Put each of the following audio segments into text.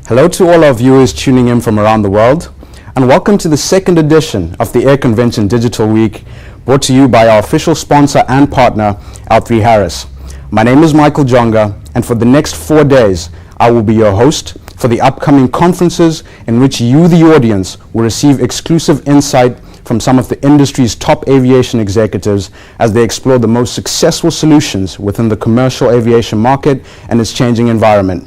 Hello to all our viewers tuning in from around the world, and welcome to the second edition of the Air Convention Digital Week, brought to you by our official sponsor and partner, L3 Harris. My name is Michael Jonga, and for the next 4 days, I will be your host for the upcoming conferences in which you, the audience, will receive exclusive insight from some of the industry's top aviation executives as they explore the most successful solutions within the commercial aviation market and its changing environment.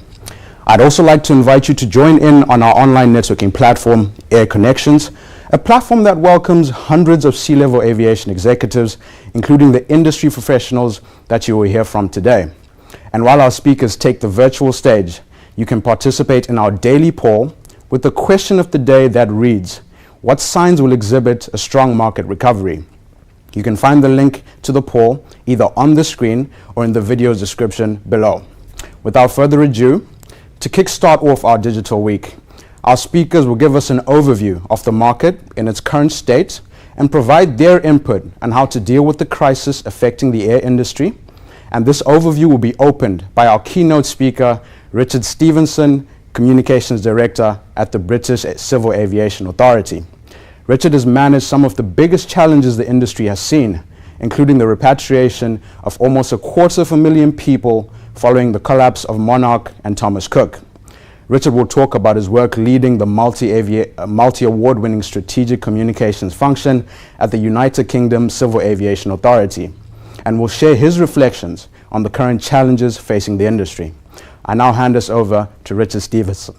I'd also like to invite you to join in on our online networking platform, Air Connections, a platform that welcomes hundreds of C-level aviation executives, including the industry professionals that you will hear from today. And while our speakers take the virtual stage, you can participate in our daily poll with the question of the day that reads, what signs will exhibit a strong market recovery? You can find the link to the poll either on the screen or in the video's description below. Without further ado, to kickstart off our digital week, our speakers will give us an overview of the market in its current state and provide their input on how to deal with the crisis affecting the air industry. And this overview will be opened by our keynote speaker, Richard Stevenson, Communications Director at the British Civil Aviation Authority. Richard has managed some of the biggest challenges the industry has seen, including the repatriation of almost 250,000 people following the collapse of Monarch and Thomas Cook. Richard will talk about his work leading the multi-award-winning strategic communications function at the United Kingdom Civil Aviation Authority, and will share his reflections on the current challenges facing the industry. I now hand us over to Richard Stevenson.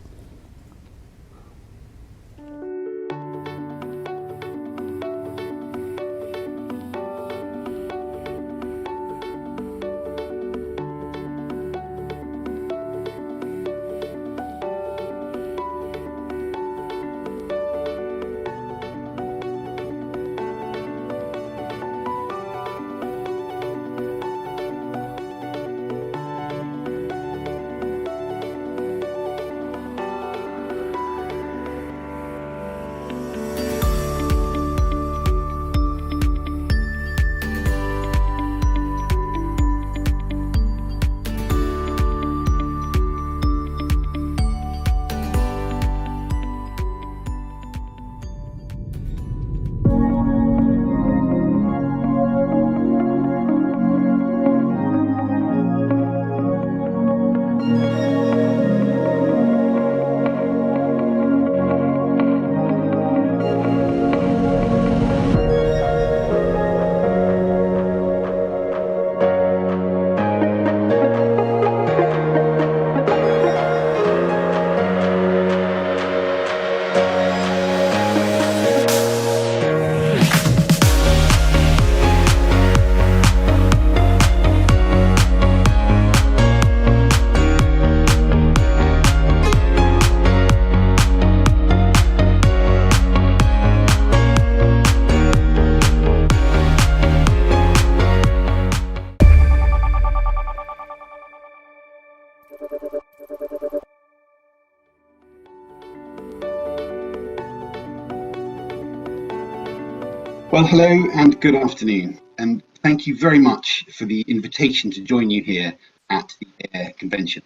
Well, hello and good afternoon, and thank you very much for the invitation to join you here at the Air Convention.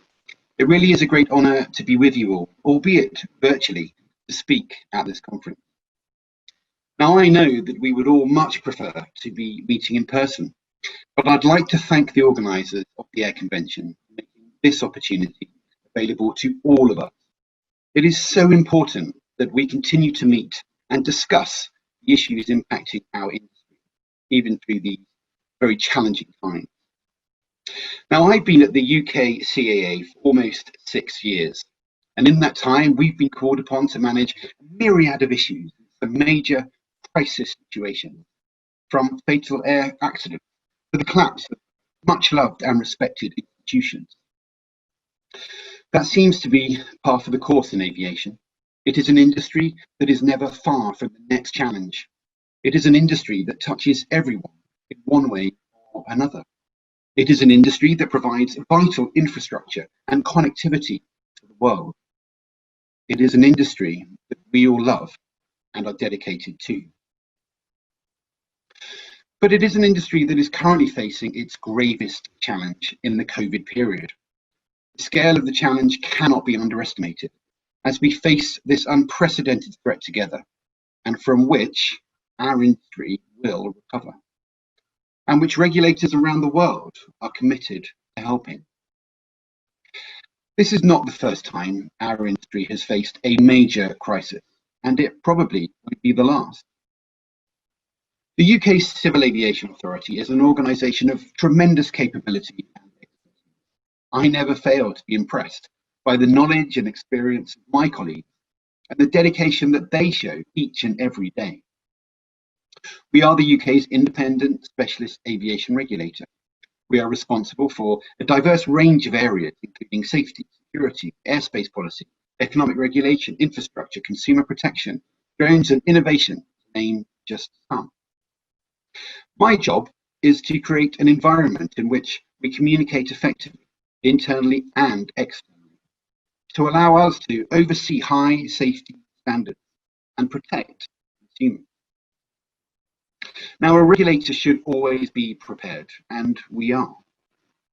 It really is a great honour to be with you all, albeit virtually, to speak at this conference. Now, I know that we would all much prefer to be meeting in person, but I'd like to thank the organisers of the Air Convention for making this opportunity available to all of us. It is so important that we continue to meet and discuss the issues impacting our industry, even through these very challenging times. Now, I've been at the UK CAA for almost 6 years, and in that time, we've been called upon to manage a myriad of issues, some major crisis situations, from fatal air accidents to the collapse of much loved and respected institutions. That seems to be par for the course in aviation. It is an industry that is never far from the next challenge. It is an industry that touches everyone in one way or another. It is an industry that provides vital infrastructure and connectivity to the world. It is an industry that we all love and are dedicated to. But it is an industry that is currently facing its gravest challenge in the COVID period. The scale of the challenge cannot be underestimated, as we face this unprecedented threat together, and from which our industry will recover, and which regulators around the world are committed to helping. This is not the first time our industry has faced a major crisis, and it probably won't be the last. The UK Civil Aviation Authority is an organisation of tremendous capability and expertise. I never fail to be impressed by the knowledge and experience of my colleagues and the dedication that they show each and every day. We are the UK's independent specialist aviation regulator. We are responsible for a diverse range of areas, including safety, security, airspace policy, economic regulation, infrastructure, consumer protection, drones and innovation, to name just some. My job is to create an environment in which we communicate effectively, internally and externally, to allow us to oversee high safety standards and protect consumers. Now, a regulator should always be prepared, and we are.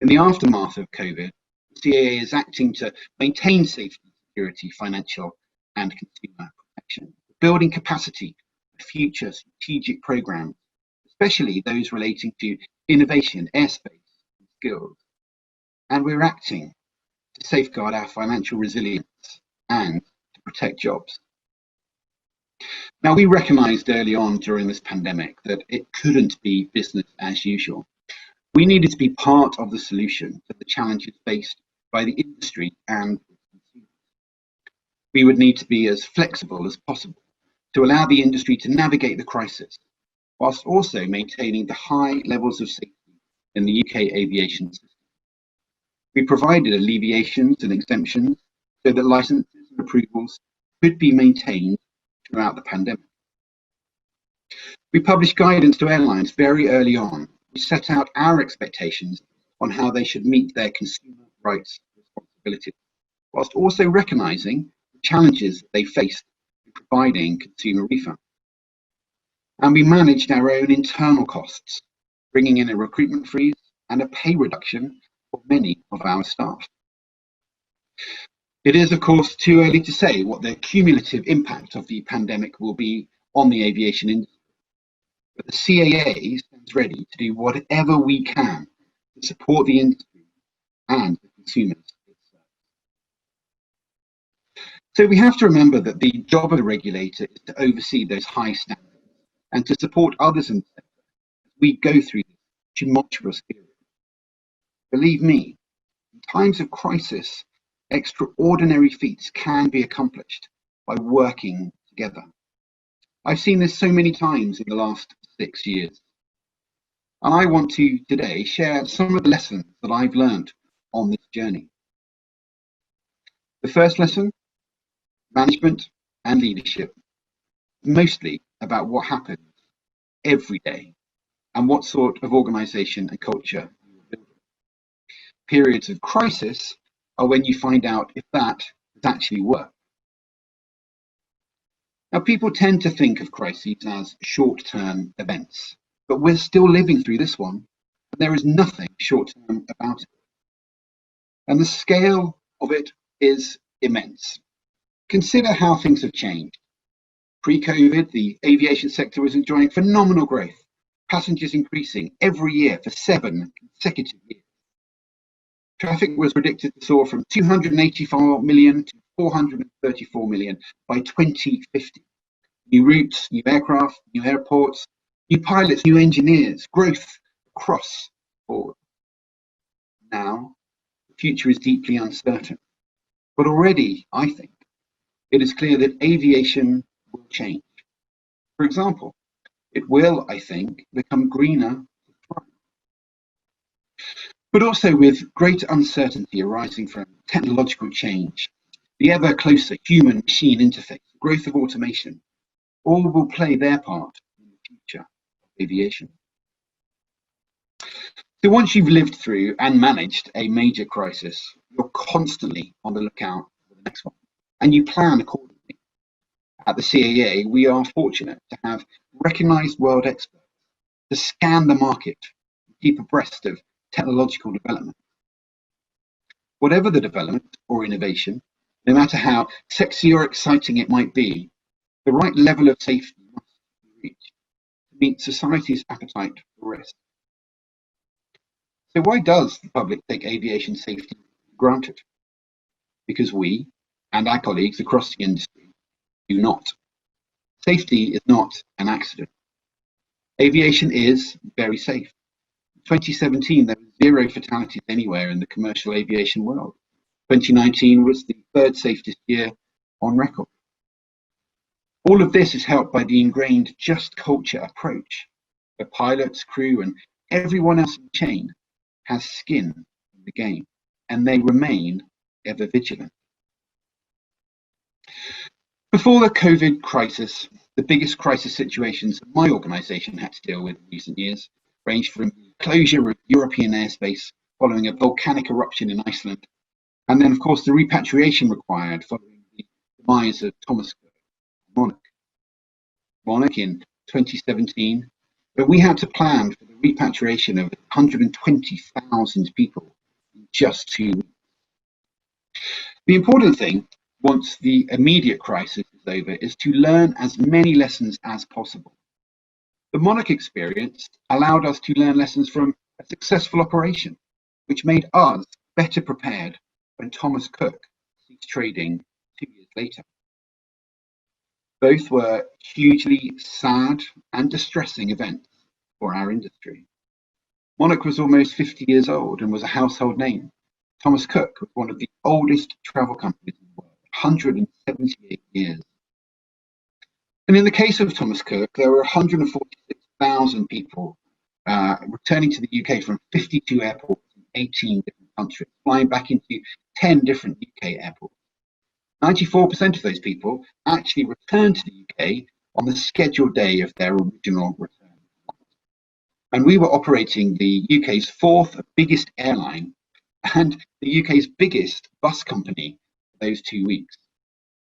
In the aftermath of COVID, the CAA is acting to maintain safety, security, financial and consumer protection, building capacity for future strategic programs, especially those relating to innovation, airspace and skills. And we're acting to safeguard our financial resilience and to protect jobs. Now, we recognised early on during this pandemic that it couldn't be business as usual. We needed to be part of the solution to the challenges faced by the industry and consumers. We would need to be as flexible as possible to allow the industry to navigate the crisis, whilst also maintaining the high levels of safety in the UK aviation system. We provided alleviations and exemptions so that licences and approvals could be maintained throughout the pandemic. We published guidance to airlines very early on, which set out our expectations on how they should meet their consumer rights responsibilities, whilst also recognising the challenges they faced in providing consumer refunds. And we managed our own internal costs, bringing in a recruitment freeze and a pay reduction for many of our staff. It is, of course, too early to say what the cumulative impact of the pandemic will be on the aviation industry, but the CAA stands ready to do whatever we can to support the industry and the consumers it serves. So we have to remember that the job of the regulator is to oversee those high standards and to support others in the sector as we go through this tumultuous period. Believe me, in times of crisis, extraordinary feats can be accomplished by working together. I've seen this so many times in the last 6 years. And I want to today share some of the lessons that I've learned on this journey. The first lesson, management and leadership, mostly about what happens every day and what sort of organisation and culture you are building. Periods of crisis are when you find out if that has actually worked. Now, people tend to think of crises as short-term events, but we're still living through this one, and there is nothing short-term about it. And the scale of it is immense. Consider how things have changed. Pre-COVID, the aviation sector was enjoying phenomenal growth, passengers increasing every year for 7 consecutive years. Traffic was predicted to soar from 284 million to 434 million by 2050. New routes, new aircraft, new airports, new pilots, new engineers, growth across the board. Now, the future is deeply uncertain, but already, I think, it is clear that aviation will change. For example, it will, I think, become greener, but also with great uncertainty arising from technological change, the ever closer human-machine interface, growth of automation, all will play their part in the future of aviation. So once you've lived through and managed a major crisis, you're constantly on the lookout for the next one, and you plan accordingly. At the CAA, we are fortunate to have recognised world experts to scan the market and keep abreast of technological development. Whatever the development or innovation, No matter how sexy or exciting it might be, the right level of safety must be reached to meet society's appetite for risk. So why does the public take aviation safety for granted? Because we and our colleagues across the industry do not. Safety is not an accident. Aviation is very safe. In 2017, there were 0 fatalities anywhere in the commercial aviation world. 2019 was the 3rd safest year on record. All of this is helped by the ingrained just culture approach, where pilots, crew, and everyone else in the chain has skin in the game, and they remain ever vigilant. Before the COVID crisis, the biggest crisis situations my organisation had to deal with in recent years ranged from the closure of European airspace following a volcanic eruption in Iceland, and then, of course, the repatriation required following the demise of Thomas Monarch in 2017, but we had to plan for the repatriation of 120,000 people in just 2 weeks. The important thing, once the immediate crisis is over, is to learn as many lessons as possible. The Monarch experience allowed us to learn lessons from a successful operation, which made us better prepared when Thomas Cook ceased trading 2 years later. Both were hugely sad and distressing events for our industry. Monarch was almost 50 years old and was a household name. Thomas Cook was one of the oldest travel companies in the world, 178 years. And in the case of Thomas Cook, there were 146,000 people returning to the UK from 52 airports in 18 different countries, flying back into 10 different UK airports. 94% of those people actually returned to the UK on the scheduled day of their original return. And we were operating the UK's 4th biggest airline and the UK's biggest bus company for those 2 weeks.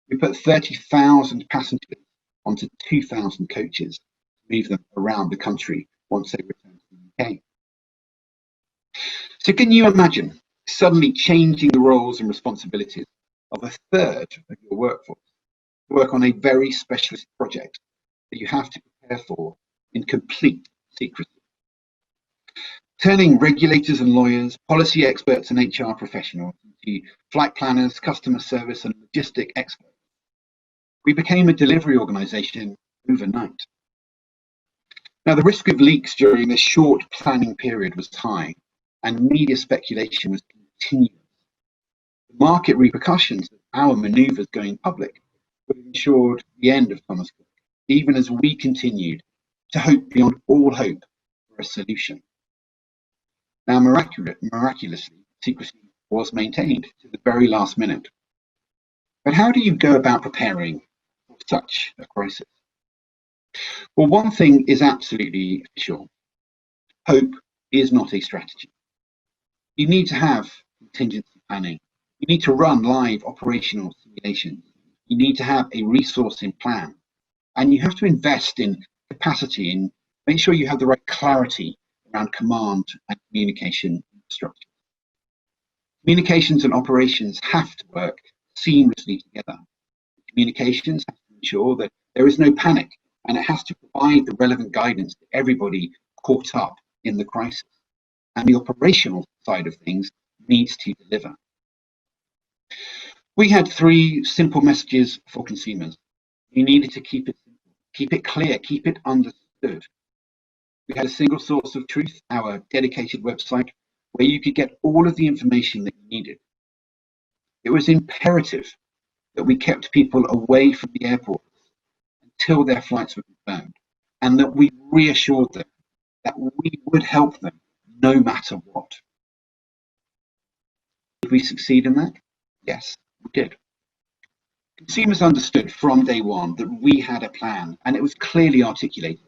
We put 30,000 passengers onto 2,000 coaches to move them around the country once they returned to the UK. So can you imagine suddenly changing the roles and responsibilities of 1/3 of your workforce to work on a very specialist project that you have to prepare for in complete secrecy? Turning regulators and lawyers, policy experts and HR professionals into flight planners, customer service and logistic experts. We became a delivery organisation overnight. Now, the risk of leaks during this short planning period was high, and media speculation was continuous. The market repercussions of our manoeuvres going public would have ensured the end of Thomas Cook, even as we continued to hope beyond all hope for a solution. Now, miraculously, secrecy was maintained to the very last minute. But how do you go about preparing for such a crisis? Well, one thing is absolutely sure. Hope is not a strategy. You need to have contingency planning. You need to run live operational simulations. You need to have a resourcing plan. And you have to invest in capacity and make sure you have the right clarity around command and communication infrastructure. Communications and operations have to work seamlessly together. Communications have to ensure that there is no panic, and it has to provide the relevant guidance to everybody caught up in the crisis. And the operational side of things needs to deliver. We had 3 simple messages for consumers. You needed to keep it simple, keep it clear, keep it understood. We had a single source of truth, our dedicated website, where you could get all of the information that you needed. It was imperative that we kept people away from the airports until their flights were confirmed, and that we reassured them that we would help them no matter what. Did we succeed in that? Yes, we did. Consumers understood from day one that we had a plan, and it was clearly articulated.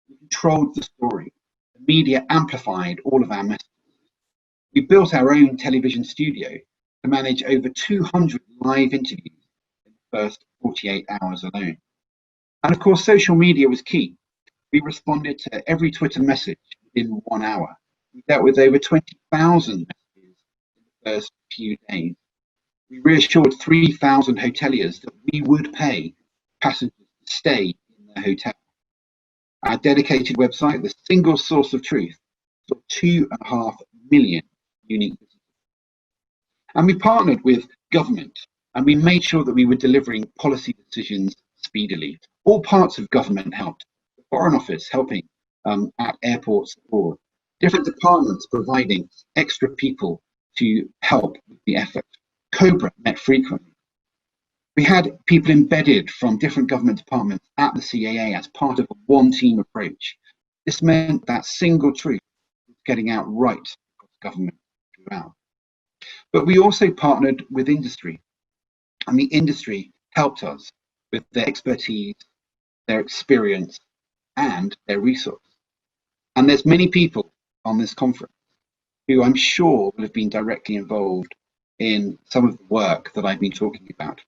We controlled the story. The media amplified all of our messages. We built our own television studio to manage over 200 live interviews in the first 48 hours alone. And of course, social media was key. We responded to every Twitter message within 1 hour. We dealt with over 20,000 messages in the first few days. We reassured 3,000 hoteliers that we would pay passengers to stay in their hotel. Our dedicated website, the single source of truth, saw 2.5 million unique visitors. And we partnered with government, and we made sure that we were delivering policy decisions speedily. All parts of government helped. The Foreign Office helping at airports abroad. Different departments providing extra people to help with the effort. COBRA met frequently. We had people embedded from different government departments at the CAA as part of a one-team approach. This meant that single truth was getting out right across government throughout. But we also partnered with industry, and the industry helped us with their expertise, their experience, and their resource. And there's many people on this conference who I'm sure will have been directly involved in some of the work that I've been talking about.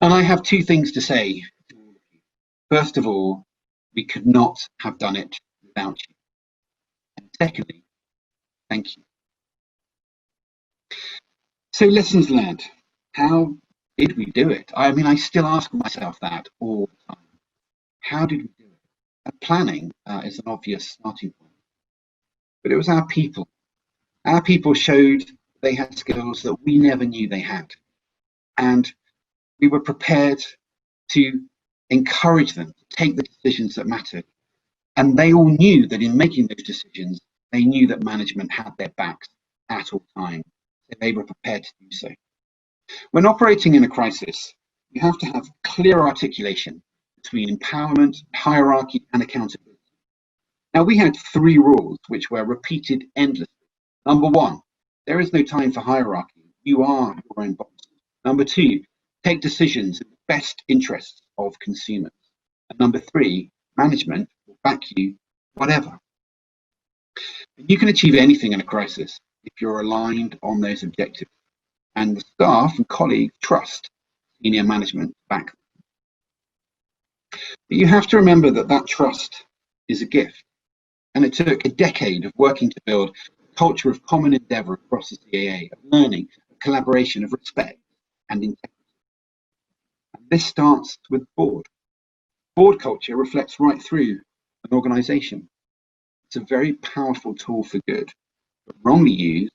And I have two things to say to all of you. First of all, we could not have done it without you. And secondly, thank you. So lessons learned. How did we do it? I mean, I still ask myself that all the time. How did we do it? And planning is an obvious starting point. But it was our people. Our people showed they had skills that we never knew they had. And we were prepared to encourage them to take the decisions that mattered. And they all knew that in making those decisions, they knew that management had their backs at all times. So they were prepared to do so. When operating in a crisis, you have to have clear articulation between empowerment, hierarchy, and accountability. Now, we had 3 rules which were repeated endlessly. Number 1, there is no time for hierarchy. You are your own boss. Number 2, take decisions in the best interests of consumers. And number 3, management will back you, whatever. You can achieve anything in a crisis if you're aligned on those objectives. And the staff and colleagues trust senior management back them. But you have to remember that that trust is a gift. And it took a decade of working to build a culture of common endeavour across the CAA, of learning, of collaboration, of respect and integrity. And this starts with board. Board culture reflects right through an organisation. It's a very powerful tool for good, but wrongly used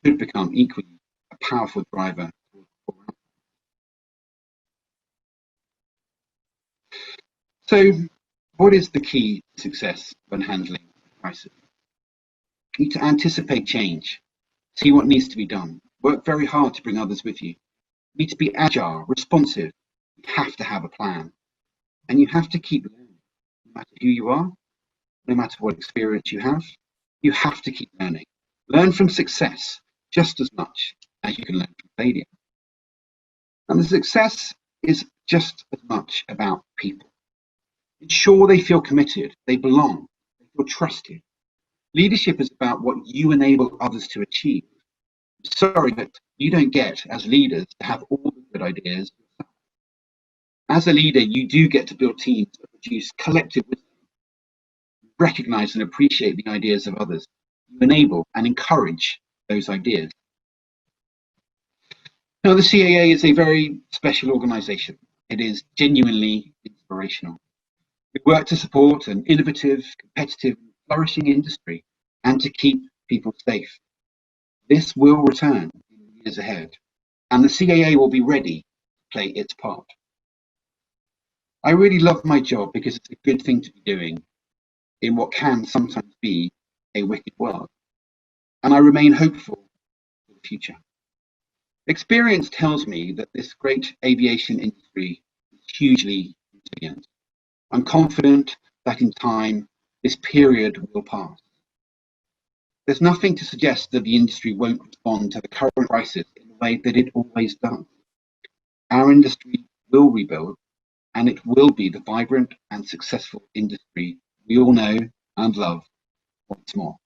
could become equally a powerful driver. So, what is the key to success when handling a crisis? You need to anticipate change, see what needs to be done, work very hard to bring others with you. You need to be agile, responsive. You have to have a plan, and you have to keep learning. No matter who you are, no matter what experience you have to keep learning. Learn from success just as much as you can learn from failure. And the success is just as much about people. Ensure they feel committed, they belong, they feel trusted. Leadership is about what you enable others to achieve. Sorry, but you don't get, as leaders, to have all the good ideas yourself. As a leader, you do get to build teams that produce collective wisdom. Recognize and appreciate the ideas of others. You enable and encourage those ideas. Now, the CAA is a very special organisation. It is genuinely inspirational. We work to support an innovative, competitive, flourishing industry and to keep people safe. This will return in the years ahead, and the CAA will be ready to play its part. I really love my job because it's a good thing to be doing in what can sometimes be a wicked world, and I remain hopeful for the future. Experience tells me that this great aviation industry is hugely resilient. I'm confident that in time, this period will pass. There's nothing to suggest that the industry won't respond to the current crisis in the way that it always does. Our industry will rebuild, and it will be the vibrant and successful industry we all know and love once more.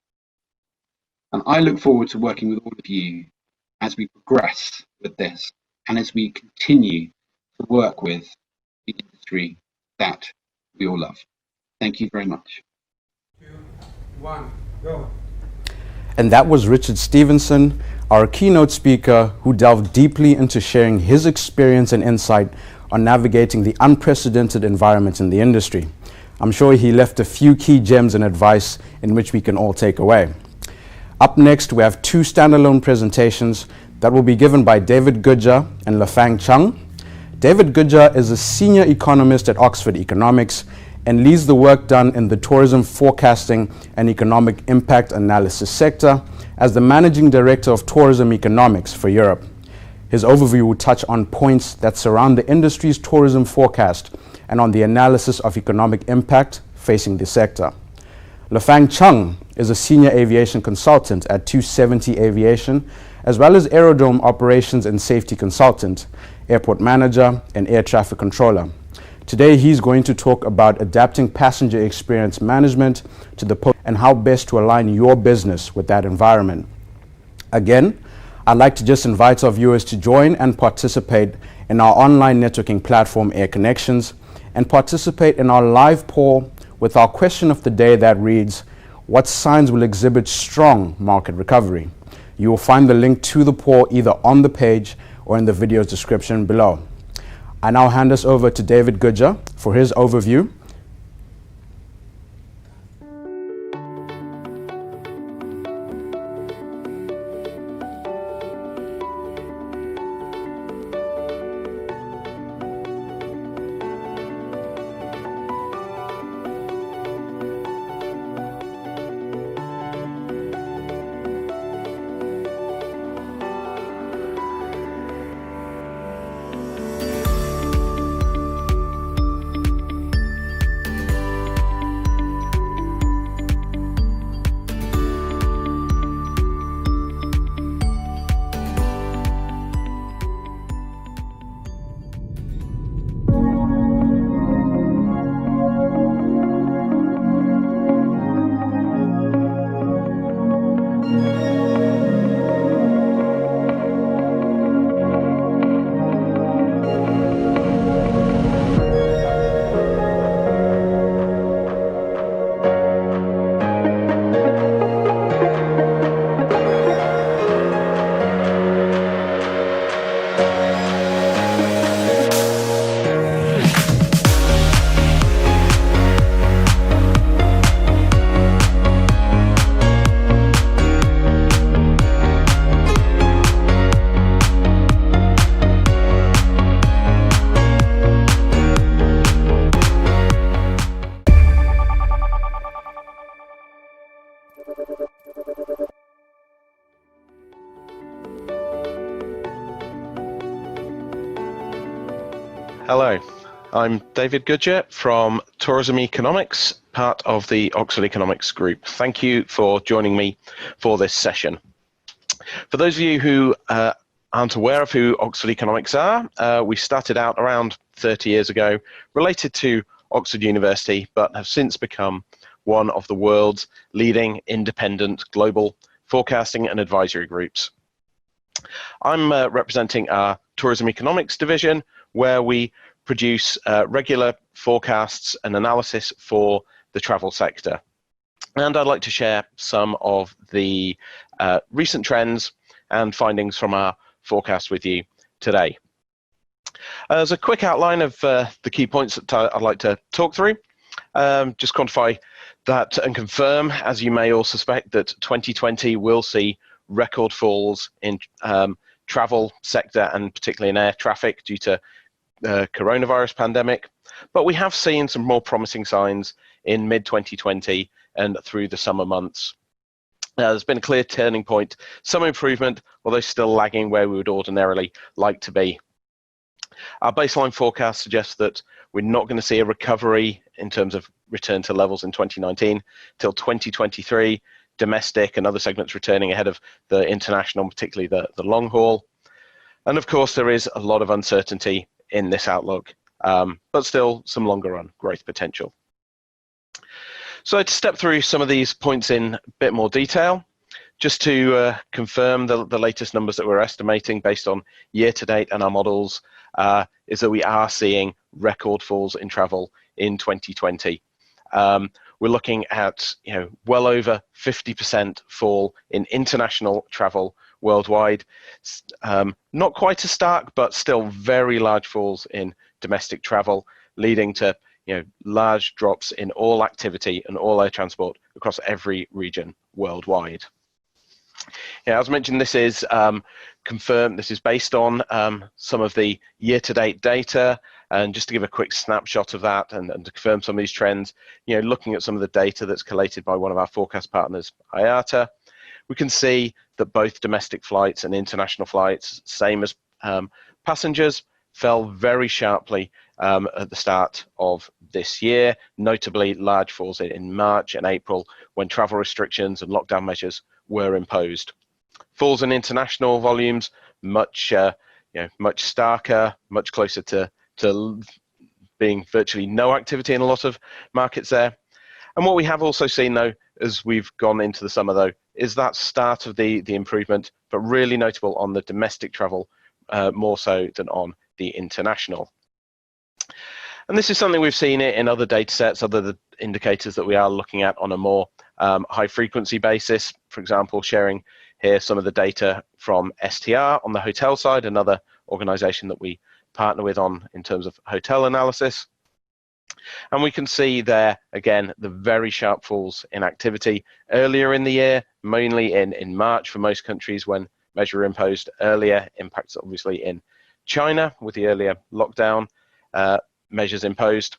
And I look forward to working with all of you as we progress with this and as we continue to work with the industry that we all love. Thank you very much. 2, 1, go. And that was Richard Stevenson, our keynote speaker who delved deeply into sharing his experience and insight on navigating the unprecedented environment in the industry. I'm sure he left a few key gems and advice in which we can all take away. Up next, we have two standalone presentations that will be given by David Gudja and Lafang Chung. David Gudja is a senior economist at Oxford Economics and leads the work done in the tourism forecasting and economic impact analysis sector as the managing director of tourism economics for Europe. His overview will touch on points that surround the industry's tourism forecast and on the analysis of economic impact facing the sector. Lafang Chung is a senior aviation consultant at 270 Aviation, as well as aerodrome operations and safety consultant, airport manager, and air traffic controller. Today, he's going to talk about adapting passenger experience management to the and how best to align your business with that environment. Again, I'd like to just invite our viewers to join and participate in our online networking platform, Air Connections, and participate in our live poll with our question of the day that reads, what signs will exhibit strong market recovery? You will find the link to the poll either on the page or in the video's description below. I now hand us over to David Gudja for his overview. Hello, I'm David Gudja from Tourism Economics, part of the Oxford Economics Group. Thank you for joining me for this session. For those of you who aren't aware of who Oxford Economics are, we started out around 30 years ago, related to Oxford University, but have since become one of the world's leading independent global forecasting and advisory groups. I'm representing our Tourism Economics division, where we produce regular forecasts and analysis for the travel sector. And I'd like to share some of the recent trends and findings from our forecast with you today. As a quick outline of the key points that I'd like to talk through, just quantify that and confirm, as you may all suspect, that 2020 will see record falls in travel sector and particularly in air traffic due to coronavirus pandemic, but we have seen some more promising signs in mid-2020 and through the summer months. There's been a clear turning point, some improvement, although still lagging where we would ordinarily like to be. Our baseline forecast suggests that we're not going to see a recovery in terms of return to levels in 2019 till 2023, domestic and other segments returning ahead of the international, particularly the long haul. And of course, there is a lot of uncertainty in this outlook, but still some longer run growth potential. So to step through some of these points in a bit more detail, just to confirm the latest numbers that we're estimating based on year to date and our models is that we are seeing record falls in travel in 2020. We're looking at well over 50% fall in international travel, worldwide. Not quite as stark, but still very large falls in domestic travel, leading to large drops in all activity and all air transport across every region worldwide. As mentioned, this is confirmed. This is based on some of the year-to-date data, and just to give a quick snapshot of that and to confirm some of these trends, looking at some of the data that's collated by one of our forecast partners, IATA, we can see that both domestic flights and international flights, same as passengers, fell very sharply at the start of this year, notably large falls in March and April when travel restrictions and lockdown measures were imposed. Falls in international volumes, much starker, much closer to being virtually no activity in a lot of markets there. And what we have also seen, though, as we've gone into the summer, though, is that start of the improvement, but really notable on the domestic travel, more so than on the international. And this is something we've seen in other data sets, other indicators that we are looking at on a more high frequency basis. For example, sharing here some of the data from STR on the hotel side, another organization that we partner with in terms of hotel analysis. And we can see there, again, the very sharp falls in activity earlier in the year, mainly in March for most countries when measures imposed earlier, impacts obviously in China with the earlier lockdown measures imposed.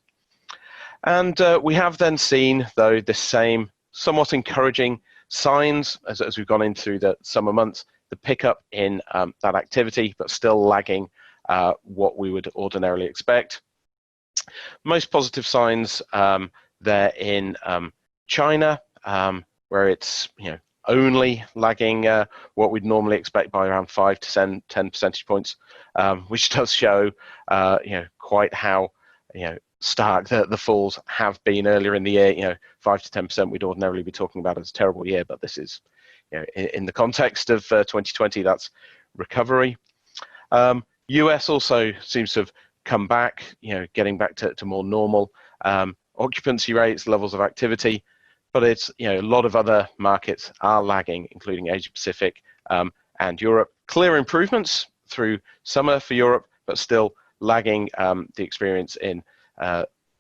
And we have then seen, though, the same somewhat encouraging signs as we've gone into the summer months, the pickup in that activity, but still lagging what we would ordinarily expect. Most positive signs there in China, where it's only lagging what we'd normally expect by around 5 to 10 percentage points, which does show quite how stark the falls have been earlier in the year. 5 to 10% we'd ordinarily be talking about as a terrible year, but this is in the context of 2020, that's recovery. US also seems to have come back, getting back to more normal occupancy rates, levels of activity, but it's a lot of other markets are lagging, including Asia Pacific and Europe. Clear improvements through summer for Europe, but still lagging the experience in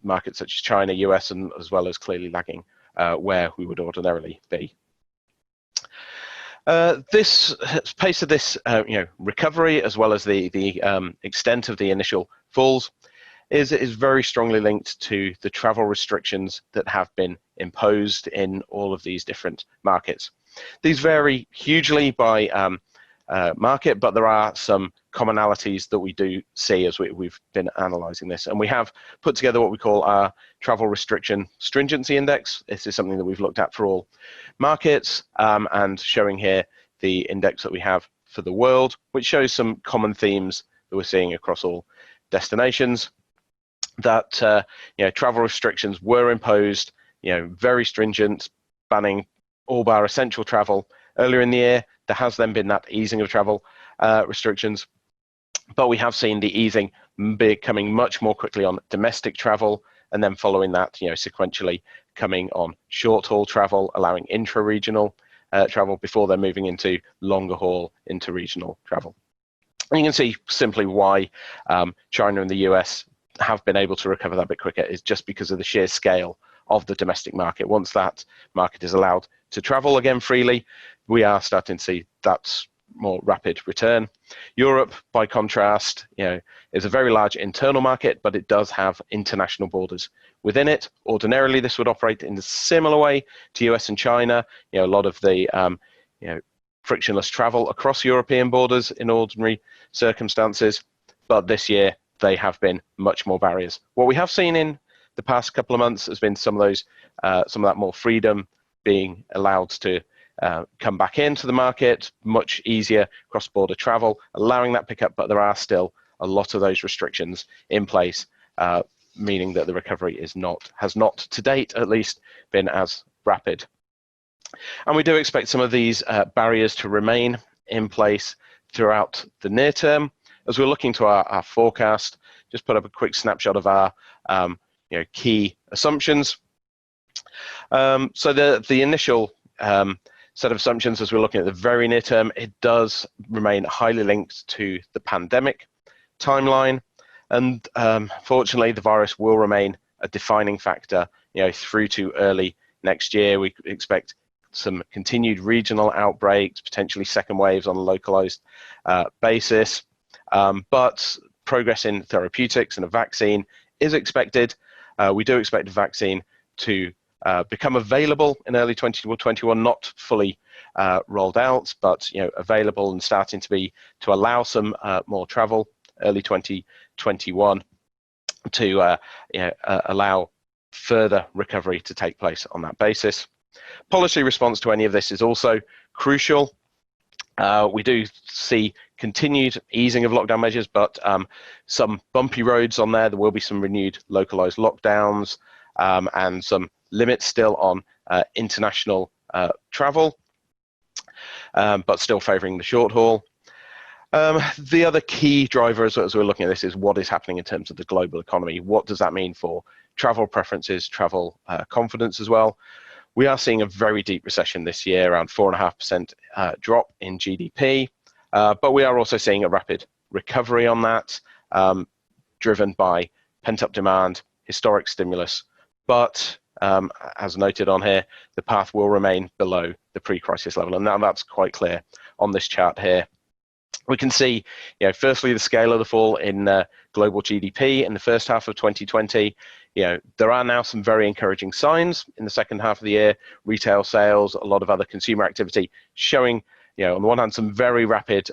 markets such as China, US, and as well as clearly lagging where we would ordinarily be. This pace of this recovery, as well as the extent of the initial falls, is very strongly linked to the travel restrictions that have been imposed in all of these different markets. These vary hugely by market, but there are some commonalities that we do see as we've been analysing this, and we have put together what we call our travel restriction stringency index. This is something that we've looked at for all markets, and showing here the index that we have for the world, which shows some common themes that we're seeing across all destinations. That travel restrictions were imposed, very stringent, banning all bar essential travel earlier in the year. There has then been that easing of travel restrictions, but we have seen the easing coming much more quickly on domestic travel, and then following that, sequentially coming on short-haul travel, allowing intra-regional travel before they're moving into longer-haul inter-regional travel. And you can see simply why China and the US have been able to recover that bit quicker is just because of the sheer scale of the domestic market. Once that market is allowed to travel again freely, we are starting to see that more rapid return. Europe, by contrast, is a very large internal market, but it does have international borders within it. Ordinarily, this would operate in a similar way to US and China. A lot of the frictionless travel across European borders in ordinary circumstances, but this year they have been much more barriers. What we have seen in the past couple of months has been some of that more freedom being allowed to come back into the market, much easier cross-border travel, allowing that pickup, but there are still a lot of those restrictions in place, meaning that the recovery has not to date at least been as rapid. And we do expect some of these barriers to remain in place throughout the near term. As we're looking to our forecast, just put up a quick snapshot of our key assumptions. So the initial set of assumptions as we're looking at the very near term, it does remain highly linked to the pandemic timeline. And fortunately, the virus will remain a defining factor, through to early next year. We expect some continued regional outbreaks, potentially second waves on a localized basis. But progress in therapeutics and a vaccine is expected. We do expect a vaccine to become available in early 2021, not fully rolled out, but available and starting to allow some more travel early 2021 to allow further recovery to take place on that basis. Policy response to any of this is also crucial. We do see continued easing of lockdown measures, but some bumpy roads on there. There will be some renewed localized lockdowns and some limits still on international travel, but still favoring the short haul. The other key driver as we're looking at this is what is happening in terms of the global economy. What does that mean for travel preferences, travel confidence as well? We are seeing a very deep recession this year, around 4.5% drop in GDP, but we are also seeing a rapid recovery on that, driven by pent-up demand, historic stimulus, but as noted on here, the path will remain below the pre-crisis level, and now that's quite clear on this chart here. We can see, firstly, the scale of the fall in global GDP in the first half of 2020. There are now some very encouraging signs in the second half of the year. Retail sales, a lot of other consumer activity showing, on the one hand, some very rapid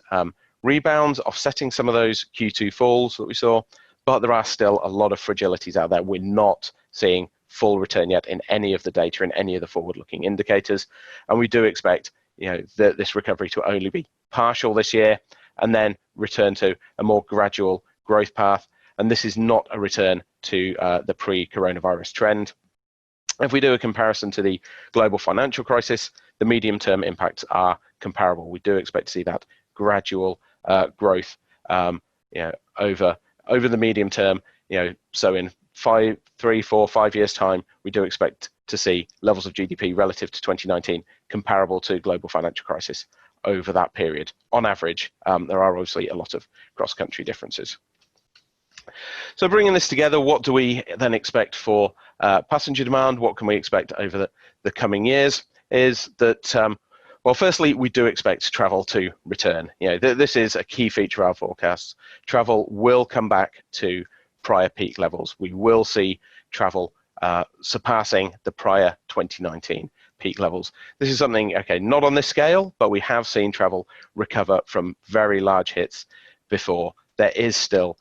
rebounds, offsetting some of those Q2 falls that we saw, but there are still a lot of fragilities out there. We're not seeing full return yet in any of the data, in any of the forward-looking indicators, and we do expect this recovery to only be partial this year and then return to a more gradual growth path. And this is not a return to the pre-coronavirus trend. If we do a comparison to the global financial crisis, the medium-term impacts are comparable. We do expect to see that gradual growth over the medium term. So in 3, 4, 5 years' time, we do expect to see levels of GDP relative to 2019 comparable to global financial crisis over that period. On average, there are obviously a lot of cross-country differences. So bringing this together, what do we then expect for passenger demand? What can we expect over the coming years? Is that, well, firstly, we do expect travel to return. This is a key feature of our forecasts. Travel will come back to prior peak levels. We will see travel surpassing the prior 2019 peak levels. This is something, not on this scale, but we have seen travel recover from very large hits before. There is still,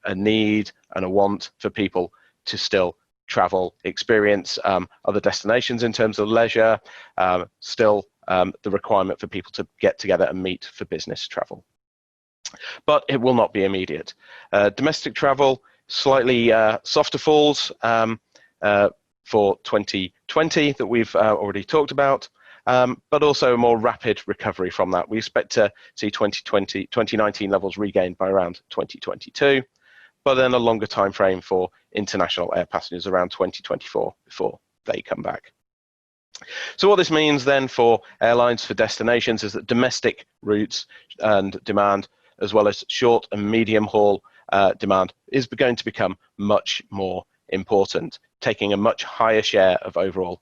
a need and a want for people to still travel, experience other destinations in terms of leisure, still the requirement for people to get together and meet for business travel. But it will not be immediate. Domestic travel, slightly softer falls for 2020 that we've already talked about, but also a more rapid recovery from that. We expect to see 2019 levels regained by around 2022, but then a longer time frame for international air passengers around 2024 before they come back. So what this means then for airlines, for destinations, is that domestic routes and demand, as well as short and medium haul demand, is going to become much more important, taking a much higher share of overall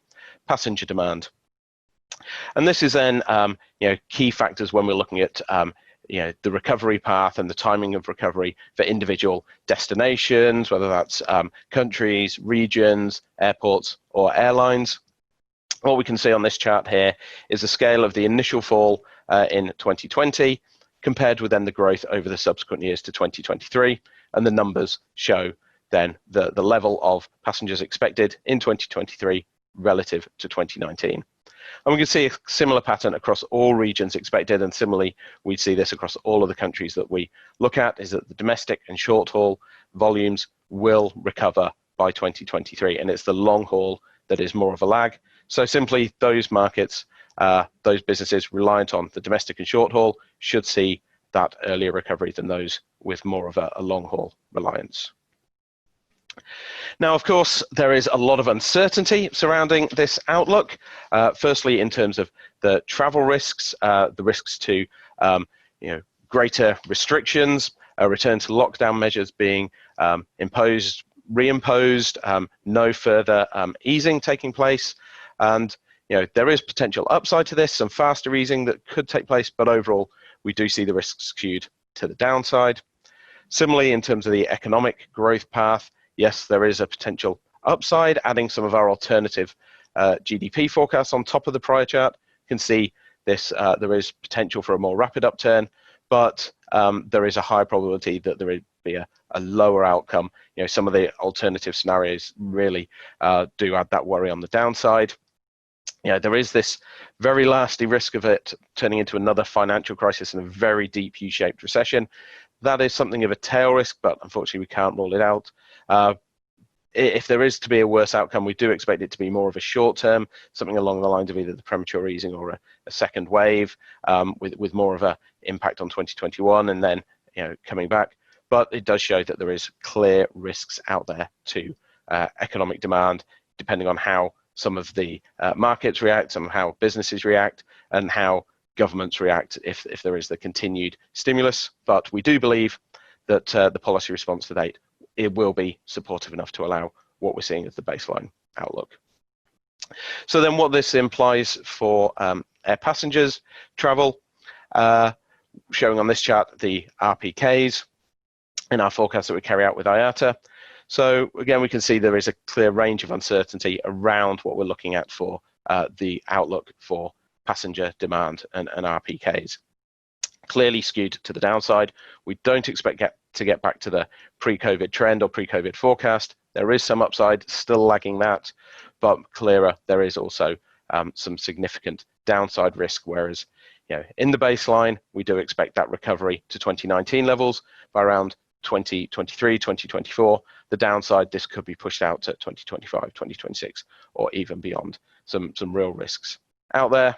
passenger demand. And this is then key factors when we're looking at the recovery path and the timing of recovery for individual destinations, whether that's countries, regions, airports, or airlines. What we can see on this chart here is the scale of the initial fall in 2020 compared with then the growth over the subsequent years to 2023, and the numbers show then the level of passengers expected in 2023 relative to 2019. And we can see a similar pattern across all regions expected, and similarly we see this across all of the countries that we look at, is that the domestic and short haul volumes will recover by 2023, and it's the long haul that is more of a lag. So simply those markets, those businesses reliant on the domestic and short haul should see that earlier recovery than those with more of a long haul reliance. Now, of course, there is a lot of uncertainty surrounding this outlook. Firstly, in terms of the travel risks, the risks to greater restrictions, a return to lockdown measures being imposed, reimposed, no further easing taking place, and there is potential upside to this, some faster easing that could take place, but overall, we do see the risks skewed to the downside. Similarly, in terms of the economic growth path, yes, there is a potential upside, adding some of our alternative GDP forecasts on top of the prior chart. You can see this, there is potential for a more rapid upturn, but there is a high probability that there will be a lower outcome. Some of the alternative scenarios really do add that worry on the downside. There is this very nasty risk of it turning into another financial crisis and a very deep U-shaped recession. That is something of a tail risk, but unfortunately we can't rule it out. If there is to be a worse outcome, we do expect it to be more of a short term, something along the lines of either the premature easing or a second wave, with more of an impact on 2021 and then coming back. But it does show that there is clear risks out there to economic demand, depending on how some of the markets react, some of how businesses react, and how governments react if there is the continued stimulus. But we do believe that the policy response to date, it will be supportive enough to allow what we're seeing as the baseline outlook. So then what this implies for air passengers travel, showing on this chart the RPKs in our forecast that we carry out with IATA. So again, we can see there is a clear range of uncertainty around what we're looking at for the outlook for passenger demand and RPKs. Clearly skewed to the downside. We don't expect to get back to the pre-COVID trend or pre-COVID forecast. There is some upside, still lagging that, but clearer, there is also some significant downside risk, whereas in the baseline, we do expect that recovery to 2019 levels by around 2023, 2024. The downside, this could be pushed out to 2025, 2026, or even beyond. Some real risks out there.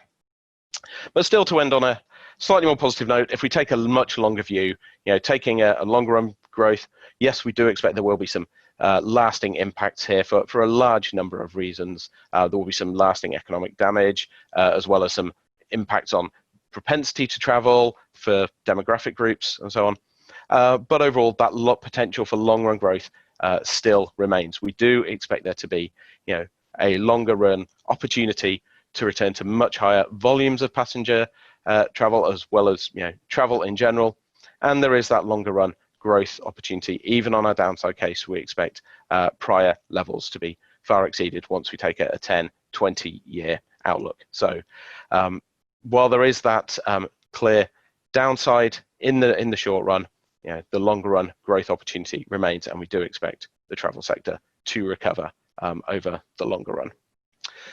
But still, to end on a slightly more positive note, if we take a much longer view, taking a longer run growth, yes, we do expect there will be some lasting impacts here for a large number of reasons. There will be some lasting economic damage, as well as some impacts on propensity to travel for demographic groups and so on. But overall, that potential for long run growth still remains. We do expect there to be a longer run opportunity to return to much higher volumes of passenger travel, as well as travel in general, and there is that longer run growth opportunity. Even on our downside case, we expect prior levels to be far exceeded once we take a 10-20 year outlook. So while there is that clear downside in the short run, the longer run growth opportunity remains, and we do expect the travel sector to recover over the longer run.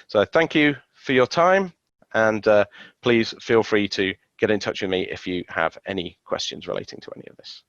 So thank you for your time, and please feel free to get in touch with me if you have any questions relating to any of this.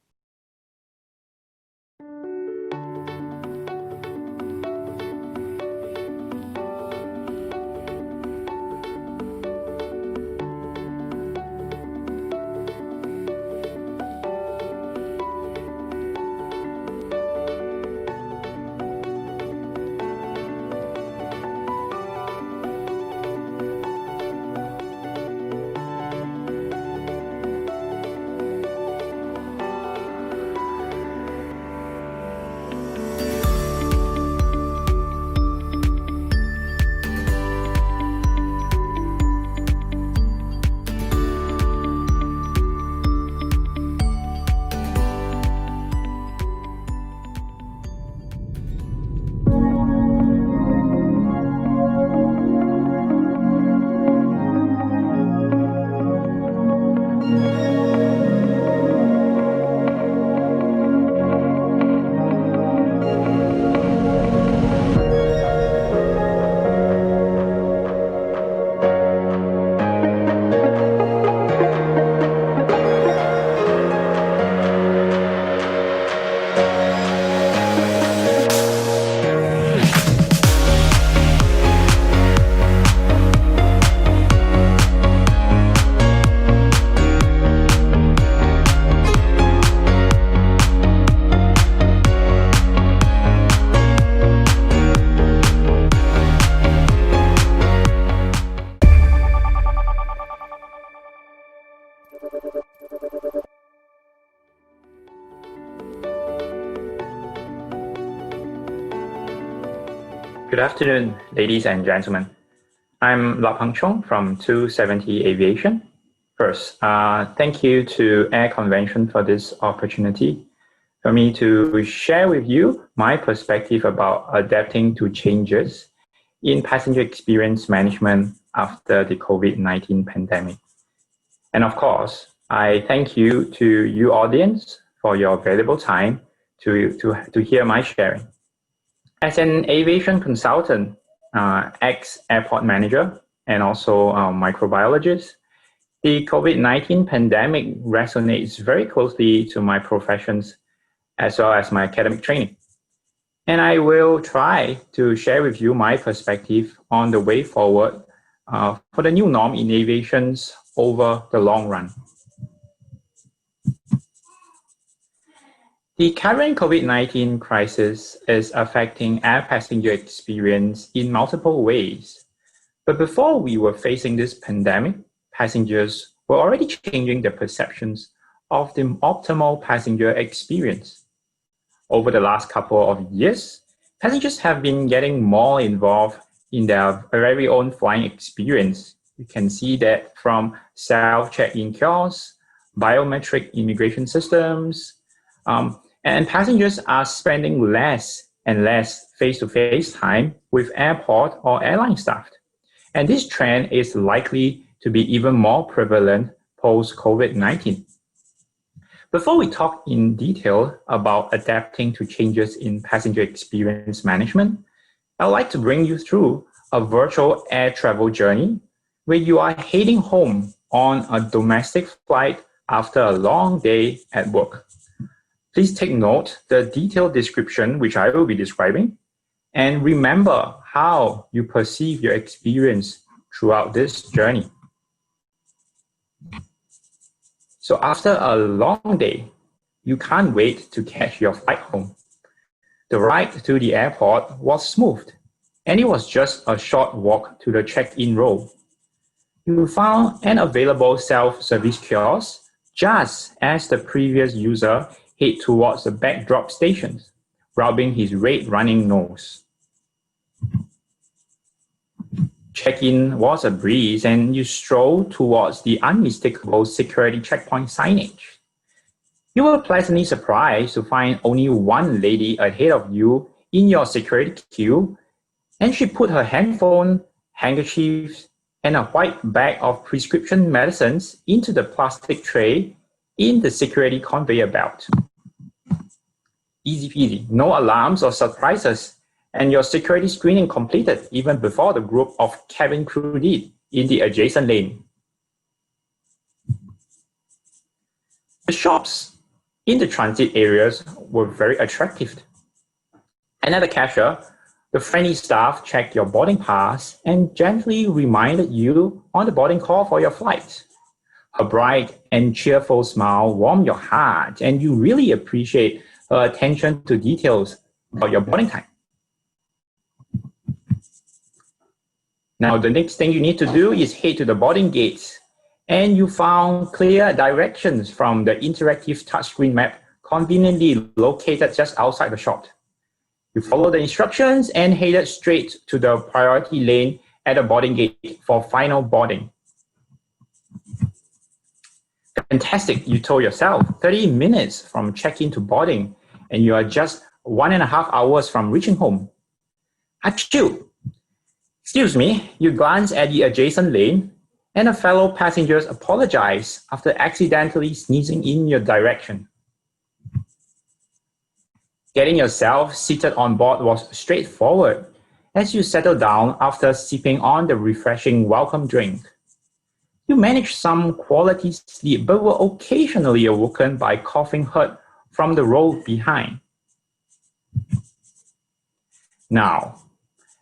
Good afternoon, ladies and gentlemen. I'm Lapang Chong from 270 Aviation. First, thank you to Air Convention for this opportunity for me to share with you my perspective about adapting to changes in passenger experience management after the COVID-19 pandemic. And of course, I thank you to you audience for your valuable time to hear my sharing. As an aviation consultant, ex-airport manager, and also microbiologist, the COVID-19 pandemic resonates very closely to my professions as well as my academic training. And I will try to share with you my perspective on the way forward for the new norm in aviations over the long run. The current COVID-19 crisis is affecting air passenger experience in multiple ways. But before we were facing this pandemic, passengers were already changing their perceptions of the optimal passenger experience. Over the last couple of years, passengers have been getting more involved in their very own flying experience. You can see that from self-check-in kiosks, biometric immigration systems, and passengers are spending less and less face-to-face time with airport or airline staff. And this trend is likely to be even more prevalent post-COVID-19. Before we talk in detail about adapting to changes in passenger experience management, I'd like to bring you through a virtual air travel journey where you are heading home on a domestic flight after a long day at work. Please take note the detailed description which I will be describing, and remember how you perceive your experience throughout this journey. So after a long day, you can't wait to catch your flight home. The ride to the airport was smooth, and it was just a short walk to the check-in row. You found an available self-service kiosk just as the previous user head towards the backdrop stations, rubbing his red running nose. Check-in was a breeze and you strolled towards the unmistakable security checkpoint signage. You were pleasantly surprised to find only one lady ahead of you in your security queue, and she put her handphone, handkerchiefs, and a white bag of prescription medicines into the plastic tray in the security conveyor belt. Easy peasy, no alarms or surprises, and your security screening completed even before the group of cabin crew did in the adjacent lane. The shops in the transit areas were very attractive. And at the cashier, the friendly staff checked your boarding pass and gently reminded you on the boarding call for your flight. Her bright and cheerful smile warmed your heart, and you really appreciate her attention to details about your boarding time. Now, the next thing you need to do is head to the boarding gates, and you found clear directions from the interactive touchscreen map conveniently located just outside the shop. You followed the instructions and headed straight to the priority lane at the boarding gate for final boarding. Fantastic, you told yourself, 30 minutes from check-in to boarding, and you are just 1.5 hours from reaching home. Achoo! Excuse me, you glance at the adjacent lane, and a fellow passenger apologized after accidentally sneezing in your direction. Getting yourself seated on board was straightforward as you settled down after sipping on the refreshing welcome drink. You managed some quality sleep, but were occasionally awoken by coughing heard from the row behind. Now,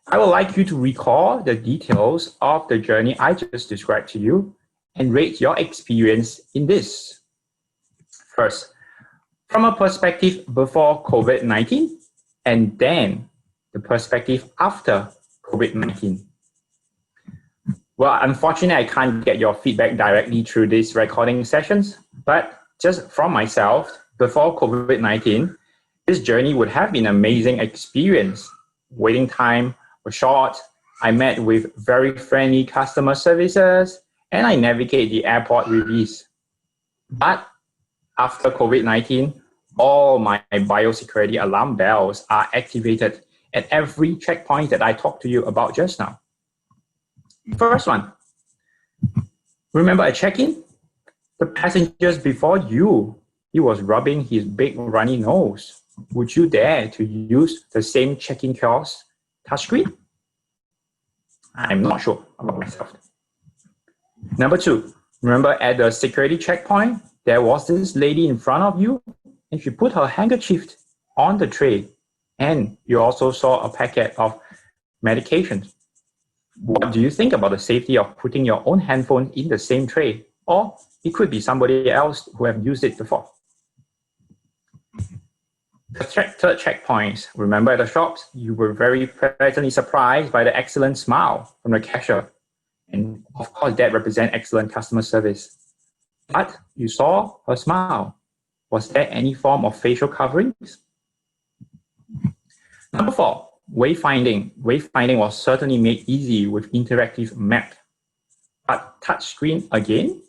I would like you to recall the details of the journey I just described to you and rate your experience in this. First, from a perspective before COVID-19, and then the perspective after COVID-19. Well, unfortunately, I can't get your feedback directly through these recording sessions, but just from myself, before COVID-19, this journey would have been an amazing experience. Waiting time were short, I met with very friendly customer services, and I navigate the airport with ease. But after COVID-19, all my biosecurity alarm bells are activated at every checkpoint that I talked to you about just now. First one, remember at check-in, the passengers before you, he was rubbing his big runny nose. Would you dare to use the same check-in kiosk touchscreen? I'm not sure about myself. Number two, remember at the security checkpoint, there was this lady in front of you and she put her handkerchief on the tray, and you also saw a packet of medications. What do you think about the safety of putting your own handphone in the same tray? Or it could be somebody else who have used it before. The third checkpoint, remember at the shops, you were very pleasantly surprised by the excellent smile from the cashier. And of course, that represents excellent customer service. But you saw her smile. Was there any form of facial coverings? Number four, wayfinding. Wayfinding was certainly made easy with interactive map. But touchscreen again?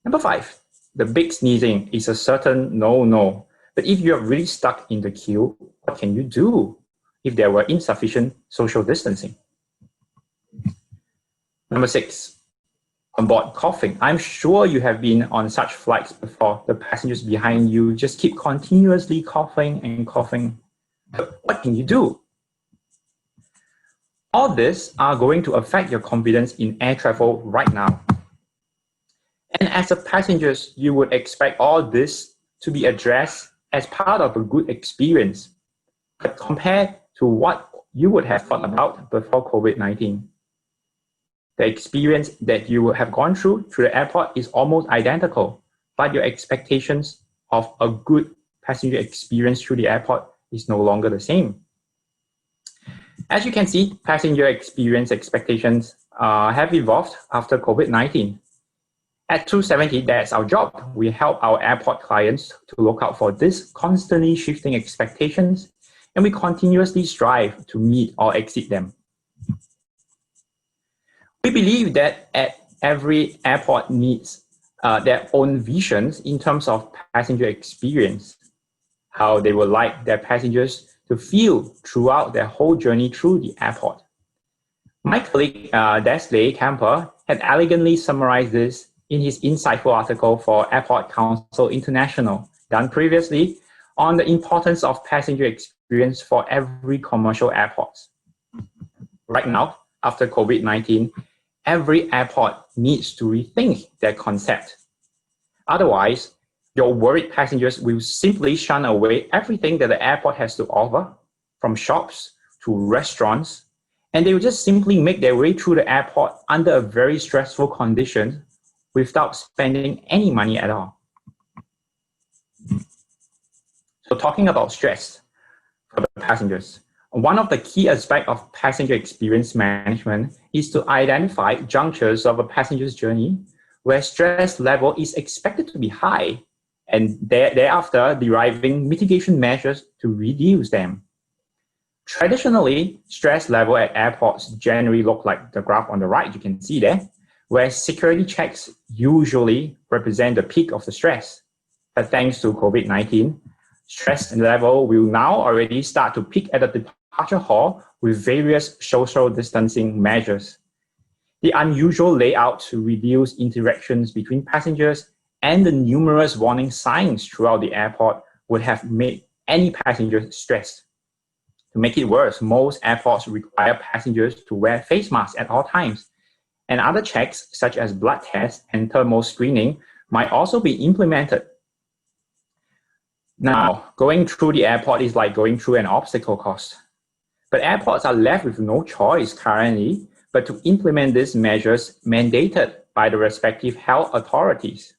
Number five, the big sneezing is a certain no-no. But if you're really stuck in the queue, what can you do if there were insufficient social distancing? Number six, onboard coughing. I'm sure you have been on such flights before. The passengers behind you just keep continuously coughing and coughing. But what can you do? All this are going to affect your confidence in air travel right now. And as a passenger, you would expect all this to be addressed as part of a good experience, but compared to what you would have thought about before COVID-19. The experience that you have gone through the airport is almost identical, but your expectations of a good passenger experience through the airport is no longer the same. As you can see, passenger experience expectations have evolved after COVID-19. At 270, that's our job. We help our airport clients to look out for this constantly shifting expectations, and we continuously strive to meet or exceed them. We believe that every airport needs their own visions in terms of passenger experience, how they would like their passengers to feel throughout their whole journey through the airport. My colleague Desley Camper had elegantly summarized this in his insightful article for Airport Council International, done previously, on the importance of passenger experience for every commercial airport. Right now, after COVID-19, every airport needs to rethink their concept. Otherwise, your worried passengers will simply shun away everything that the airport has to offer, from shops to restaurants, and they will just simply make their way through the airport under a very stressful condition without spending any money at all. So talking about stress for the passengers, one of the key aspects of passenger experience management is to identify junctures of a passenger's journey where stress level is expected to be high, and thereafter deriving mitigation measures to reduce them. Traditionally, stress level at airports generally look like the graph on the right, you can see there, where security checks usually represent the peak of the stress. But thanks to COVID-19, stress level will now already start to peak at the departure hall with various social distancing measures. The unusual layout to reduce interactions between passengers and the numerous warning signs throughout the airport would have made any passenger stressed. To make it worse, most airports require passengers to wear face masks at all times, and other checks such as blood tests and thermal screening might also be implemented. Now, going through the airport is like going through an obstacle course. But airports are left with no choice currently but to implement these measures mandated by the respective health authorities.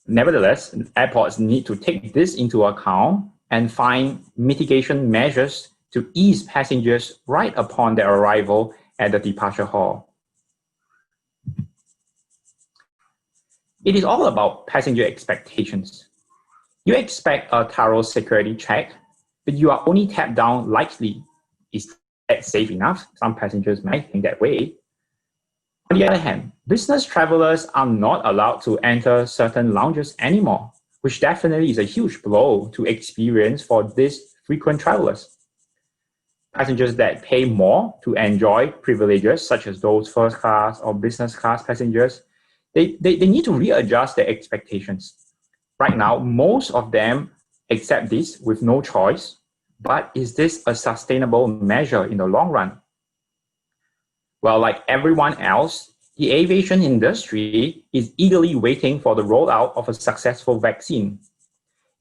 Nevertheless, airports need to take this into account and find mitigation measures to ease passengers right upon their arrival at the departure hall. It is all about passenger expectations. You expect a thorough security check, but you are only tapped down lightly. Is that safe enough? Some passengers might think that way. On the other hand, business travelers are not allowed to enter certain lounges anymore, which definitely is a huge blow to experience for these frequent travelers. Passengers that pay more to enjoy privileges, such as those first class or business class passengers, they need to readjust their expectations. Right now, most of them accept this with no choice, but is this a sustainable measure in the long run? Well, like everyone else, the aviation industry is eagerly waiting for the rollout of a successful vaccine.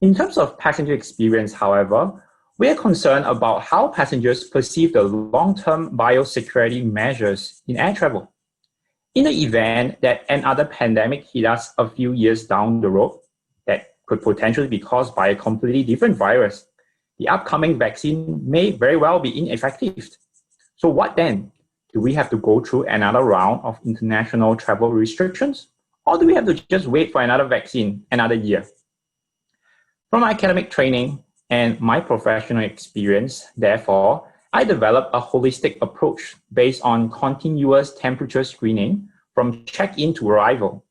In terms of passenger experience, however, we are concerned about how passengers perceive the long-term biosecurity measures in air travel. In the event that another pandemic hit us a few years down the road that could potentially be caused by a completely different virus, the upcoming vaccine may very well be ineffective. So what then? Do we have to go through another round of international travel restrictions? Or do we have to just wait for another vaccine another year? From my academic training and my professional experience, therefore, I developed a holistic approach based on continuous temperature screening from check-in to arrival.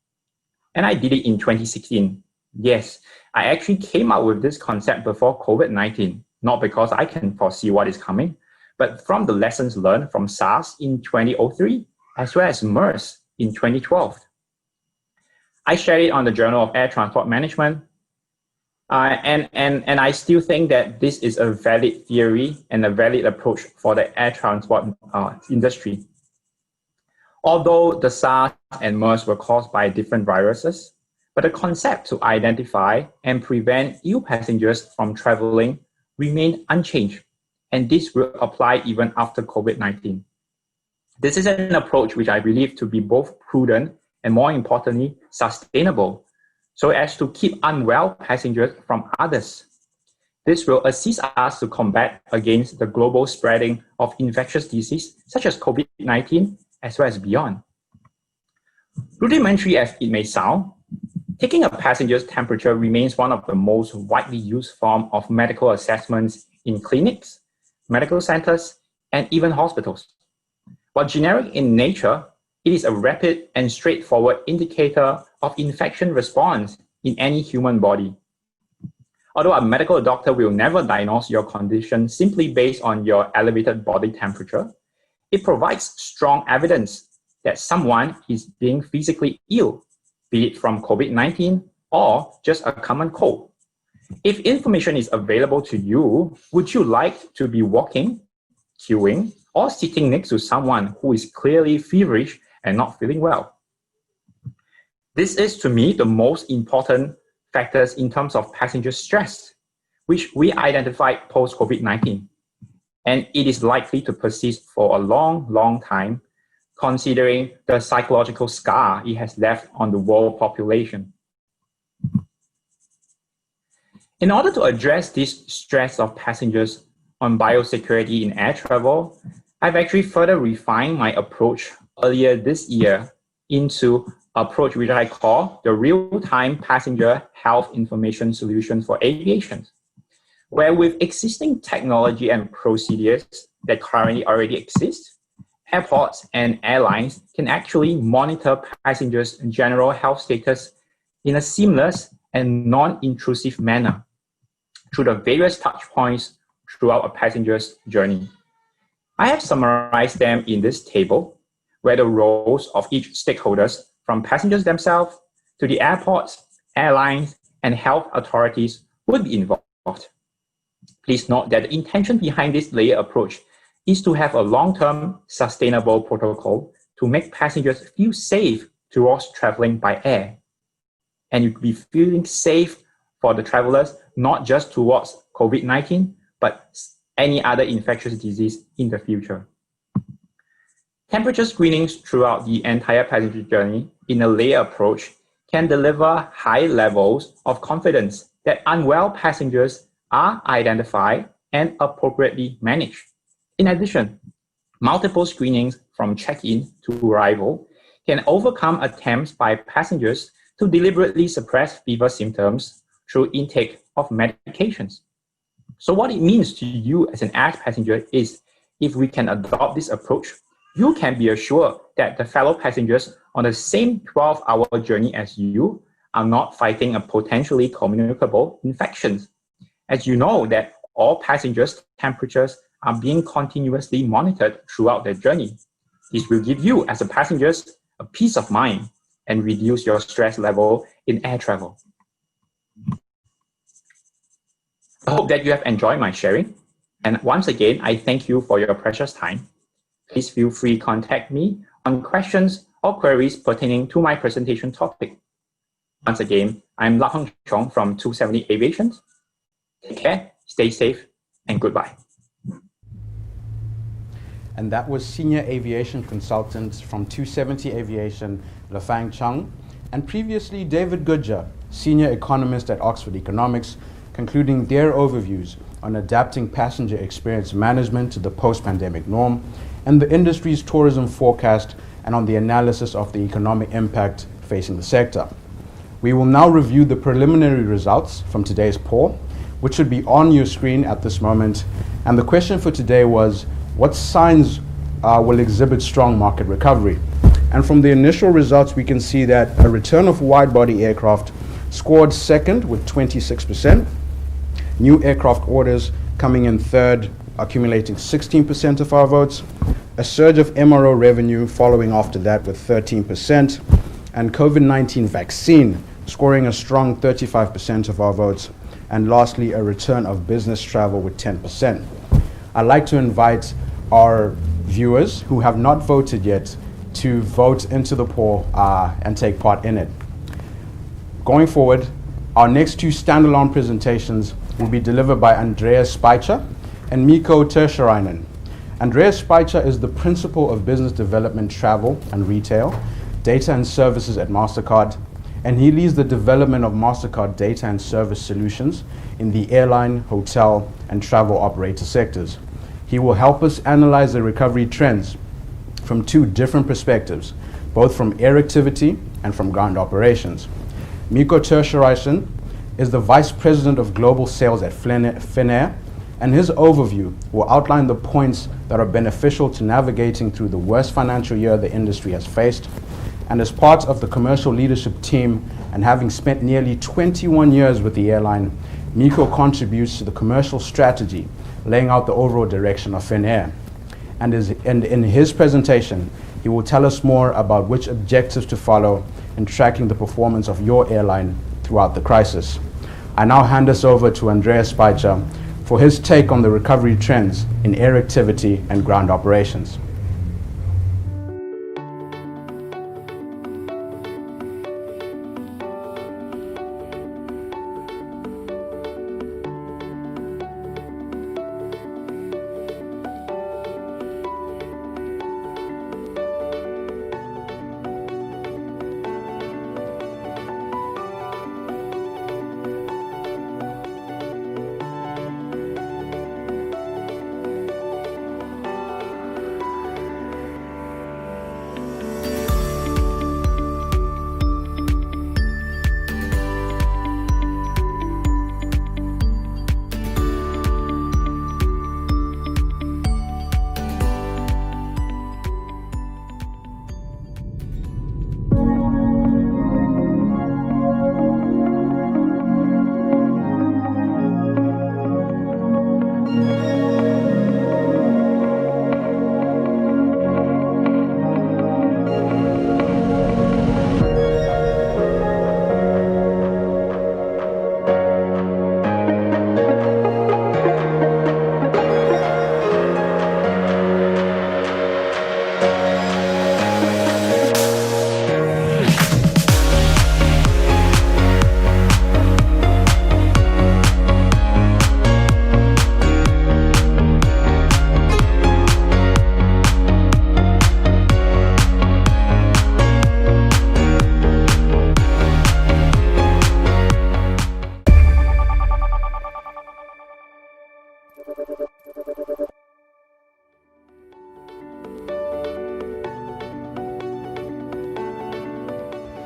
And I did it in 2016. Yes, I actually came up with this concept before COVID-19, not because I can foresee what is coming, but from the lessons learned from SARS in 2003, as well as MERS in 2012. I shared it on the Journal of Air Transport Management, and I still think that this is a valid theory and a valid approach for the air transport industry. Although the SARS and MERS were caused by different viruses, but the concept to identify and prevent ill passengers from traveling remained unchanged, and this will apply even after COVID-19. This is an approach which I believe to be both prudent and, more importantly, sustainable, so as to keep unwell passengers from others. This will assist us to combat against the global spreading of infectious disease such as COVID-19 as well as beyond. Rudimentary as it may sound, taking a passenger's temperature remains one of the most widely used forms of medical assessments in clinics, medical centers, and even hospitals. While generic in nature, it is a rapid and straightforward indicator of infection response in any human body. Although a medical doctor will never diagnose your condition simply based on your elevated body temperature, it provides strong evidence that someone is being physically ill, be it from COVID-19 or just a common cold. If information is available to you, would you like to be walking, queuing, or sitting next to someone who is clearly feverish and not feeling well? This is, to me, the most important factors in terms of passenger stress, which we identified post-COVID-19. And it is likely to persist for a long, long time, considering the psychological scar it has left on the world population. In order to address this stress of passengers on biosecurity in air travel, I've actually further refined my approach earlier this year into an approach which I call the real-time passenger health information solution for aviation, where with existing technology and procedures that currently already exist, airports and airlines can actually monitor passengers' general health status in a seamless and non-intrusive manner through the various touch points throughout a passenger's journey. I have summarized them in this table, where the roles of each stakeholders, from passengers themselves to the airports, airlines, and health authorities, would be involved. Please note that the intention behind this layered approach is to have a long-term sustainable protocol to make passengers feel safe towards traveling by air. And you'd be feeling safe for the travelers, not just towards COVID-19, but any other infectious disease in the future. Temperature screenings throughout the entire passenger journey in a layered approach can deliver high levels of confidence that unwell passengers are identified and appropriately managed. In addition, multiple screenings from check-in to arrival can overcome attempts by passengers to deliberately suppress fever symptoms through intake of medications. So what it means to you as an air passenger is, if we can adopt this approach, you can be assured that the fellow passengers on the same 12-hour journey as you are not fighting a potentially communicable infection. As you know that all passengers' temperatures are being continuously monitored throughout their journey. This will give you, as a passenger, a peace of mind and reduce your stress level in air travel. I hope that you have enjoyed my sharing. And once again, I thank you for your precious time. Please feel free to contact me on questions or queries pertaining to my presentation topic. Once again, I'm La Hong Chong from 270 Aviation. Take care, stay safe, and goodbye. And that was Senior Aviation Consultant from 270 Aviation, Lafang Chung, and previously David Goodger, Senior Economist at Oxford Economics, concluding their overviews on adapting passenger experience management to the post-pandemic norm and the industry's tourism forecast, and on the analysis of the economic impact facing the sector. We will now review the preliminary results from today's poll, which should be on your screen at this moment. And the question for today was, what signs will exhibit strong market recovery? And from the initial results, we can see that a return of wide-body aircraft scored second with 26%, new aircraft orders coming in third, accumulating 16% of our votes, a surge of MRO revenue following after that with 13%, and COVID-19 vaccine scoring a strong 35% of our votes, and lastly, a return of business travel with 10%. I'd like to invite our viewers who have not voted yet to vote into the poll and take part in it. Going forward, our next two standalone presentations will be delivered by Andreas Speicher and Mikko Tersharainen. Andreas Speicher is the Principal of Business Development, Travel and Retail, Data and Services at MasterCard, and he leads the development of MasterCard data and service solutions in the airline, hotel, and travel operator sectors. He will help us analyze the recovery trends from two different perspectives, both from air activity and from ground operations. Mikko Tersharainen is the Vice President of Global Sales at Finnair, and his overview will outline the points that are beneficial to navigating through the worst financial year the industry has faced. And as part of the commercial leadership team, and having spent nearly 21 years with the airline, Mikko contributes to the commercial strategy, laying out the overall direction of Finnair. And in his presentation, he will tell us more about which objectives to follow in tracking the performance of your airline throughout the crisis. I now hand us over to Andreas Speicher for his take on the recovery trends in air activity and ground operations.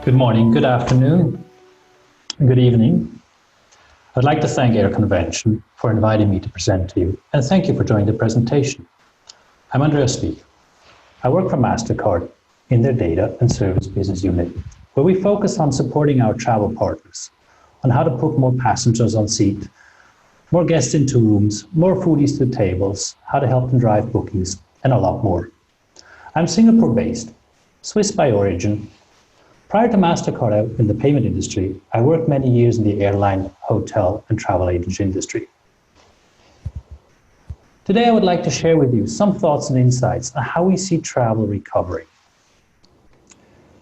Good morning, good afternoon, good evening. I'd like to thank Air Convention for inviting me to present to you, and thank you for joining the presentation. I'm Andreas Lee. I work for MasterCard in their Data and Service Business Unit, where we focus on supporting our travel partners on how to put more passengers on seat, more guests into rooms, more foodies to tables, how to help them drive bookings, and a lot more. I'm Singapore-based, Swiss by origin. Prior to MasterCard out in the payment industry, I worked many years in the airline, hotel, and travel agency industry. Today, I would like to share with you some thoughts and insights on how we see travel recovering.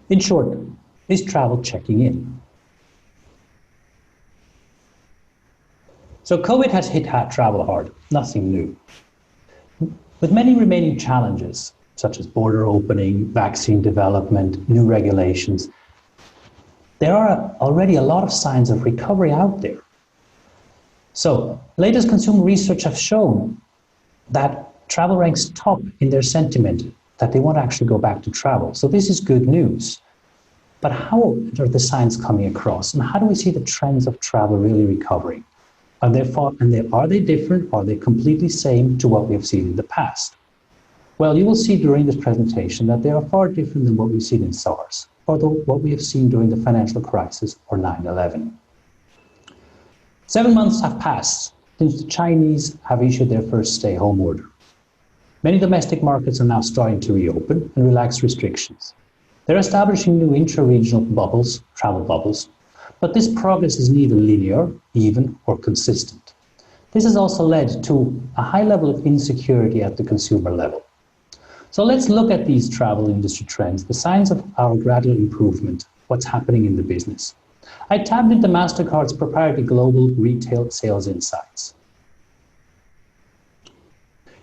In short, is travel checking in? So COVID has hit travel hard, nothing new. With many remaining challenges, such as border opening, vaccine development, new regulations, there are already a lot of signs of recovery out there. So, latest consumer research have shown that travel ranks top in their sentiment that they want to actually go back to travel. So this is good news. But how are the signs coming across? And how do we see the trends of travel really recovering? Are they different? Are they completely same to what we have seen in the past? Well, you will see during this presentation that they are far different than what we've seen in SARS, or what we have seen during the financial crisis or 9/11. 7 months have passed since the Chinese have issued their first stay-home order. Many domestic markets are now starting to reopen and relax restrictions. They're establishing new intra-regional bubbles, travel bubbles, but this progress is neither linear, even, or consistent. This has also led to a high level of insecurity at the consumer level. So let's look at these travel industry trends, the signs of our gradual improvement, what's happening in the business. I tabbed into MasterCard's proprietary global retail sales insights.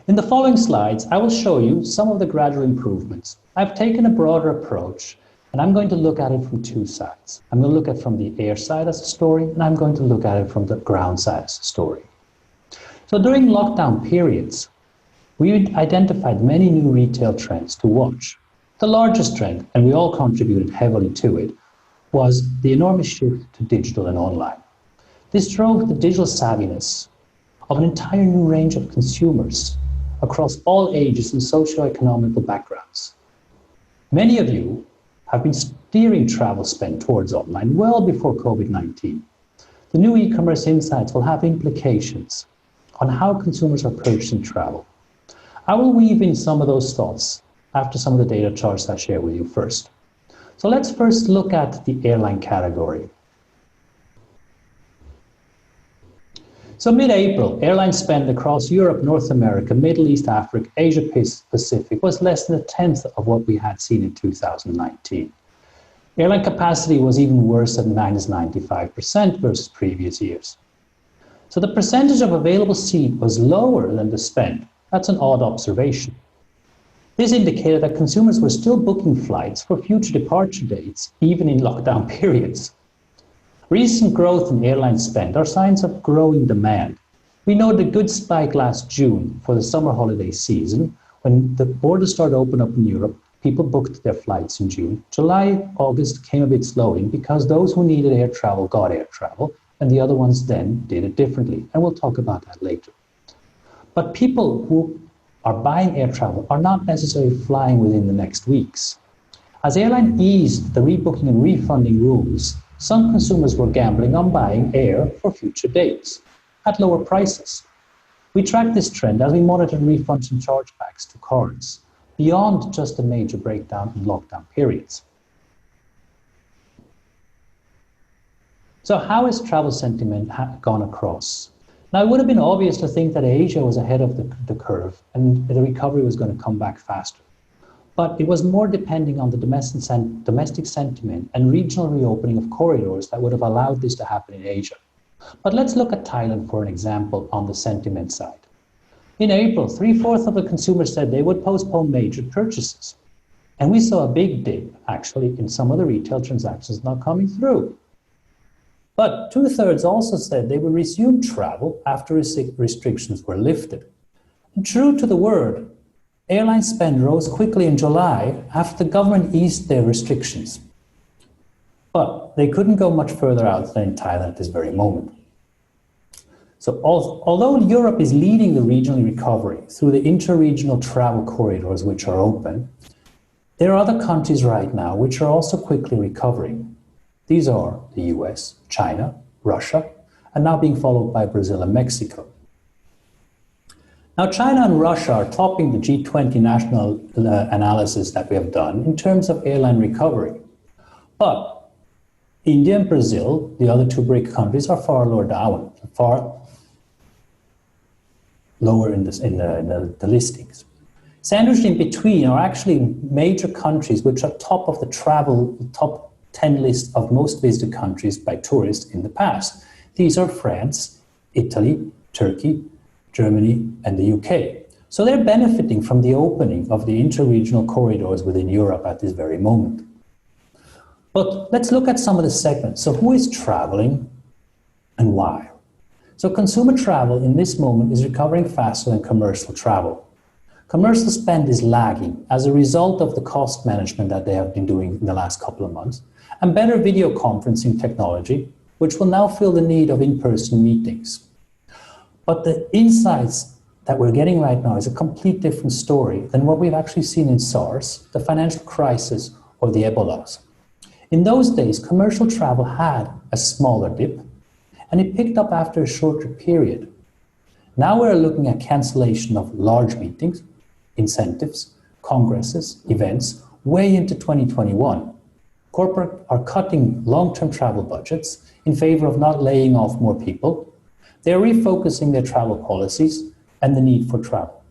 In the following slides, I will show you some of the gradual improvements. I've taken a broader approach, and I'm going to look at it from two sides. I'm going to look at it from the air side as a story, and I'm going to look at it from the ground side as a story. So during lockdown periods, we identified many new retail trends to watch. The largest trend, and we all contributed heavily to it, was the enormous shift to digital and online. This drove the digital savviness of an entire new range of consumers across all ages and socioeconomical backgrounds. Many of you have been steering travel spend towards online well before COVID-19. The new e-commerce insights will have implications on how consumers are purchasing travel. I will weave in some of those thoughts after some of the data charts I share with you first. So let's first look at the airline category. So mid-April, airline spend across Europe, North America, Middle East, Africa, Asia Pacific was less than a tenth of what we had seen in 2019. Airline capacity was even worse at minus 95% versus previous years. So the percentage of available seat was lower than the spend. That's an odd observation. This indicated that consumers were still booking flights for future departure dates, even in lockdown periods. Recent growth in airline spend are signs of growing demand. We noted a good spike last June for the summer holiday season. When the borders started to open up in Europe, people booked their flights in June. July, August came a bit slowly because those who needed air travel got air travel, and the other ones then did it differently. And we'll talk about that later. But people who are buying air travel are not necessarily flying within the next weeks. As airline eased the rebooking and refunding rules, some consumers were gambling on buying air for future dates at lower prices. We tracked this trend as we monitored refunds and chargebacks to cards, beyond just a major breakdown in lockdown periods. So how has travel sentiment gone across? Now, it would have been obvious to think that Asia was ahead of the curve and the recovery was going to come back faster. But it was more depending on the domestic sentiment and regional reopening of corridors that would have allowed this to happen in Asia. But let's look at Thailand for an example on the sentiment side. In April, 3/4 of the consumers said they would postpone major purchases. And we saw a big dip, actually, in some of the retail transactions not coming through. But 2/3 also said they would resume travel after restrictions were lifted. And true to the word, airline spend rose quickly in July after the government eased their restrictions. But they couldn't go much further out than in Thailand at this very moment. So although Europe is leading the regional recovery through the interregional travel corridors which are open, there are other countries right now which are also quickly recovering. These are the US, China, Russia, and now being followed by Brazil and Mexico. Now, China and Russia are topping the G20 national analysis that we have done in terms of airline recovery. But India and Brazil, the other two BRIC countries, are far lower down, far lower in the listings. Sandwiched in between are actually major countries which are top of the top 10 list of most visited countries by tourists in the past. These are France, Italy, Turkey, Germany, and the UK. So they're benefiting from the opening of the interregional corridors within Europe at this very moment. But let's look at some of the segments. So who is traveling and why? So consumer travel in this moment is recovering faster than commercial travel. Commercial spend is lagging as a result of the cost management that they have been doing in the last couple of months and better video conferencing technology, which will now fill the need of in-person meetings. But the insights that we're getting right now is a complete different story than what we've actually seen in SARS, the financial crisis, or the Ebolas. In those days, commercial travel had a smaller dip, and it picked up after a shorter period. Now we're looking at cancellation of large meetings, incentives, congresses, events, way into 2021. Corporate are cutting long-term travel budgets in favor of not laying off more people. They're refocusing their travel policies and the need for travel.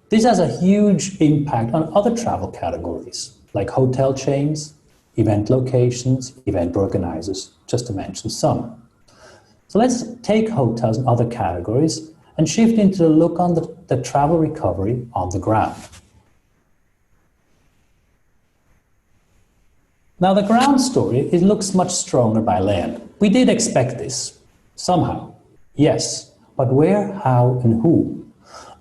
This has a huge impact on other travel categories, like hotel chains, event locations, event organizers, just to mention some. So let's take hotels and other categories and shift into the look on the travel recovery on the ground. Now the ground story, it looks much stronger by land. We did expect this, somehow, yes, but where, how, and who?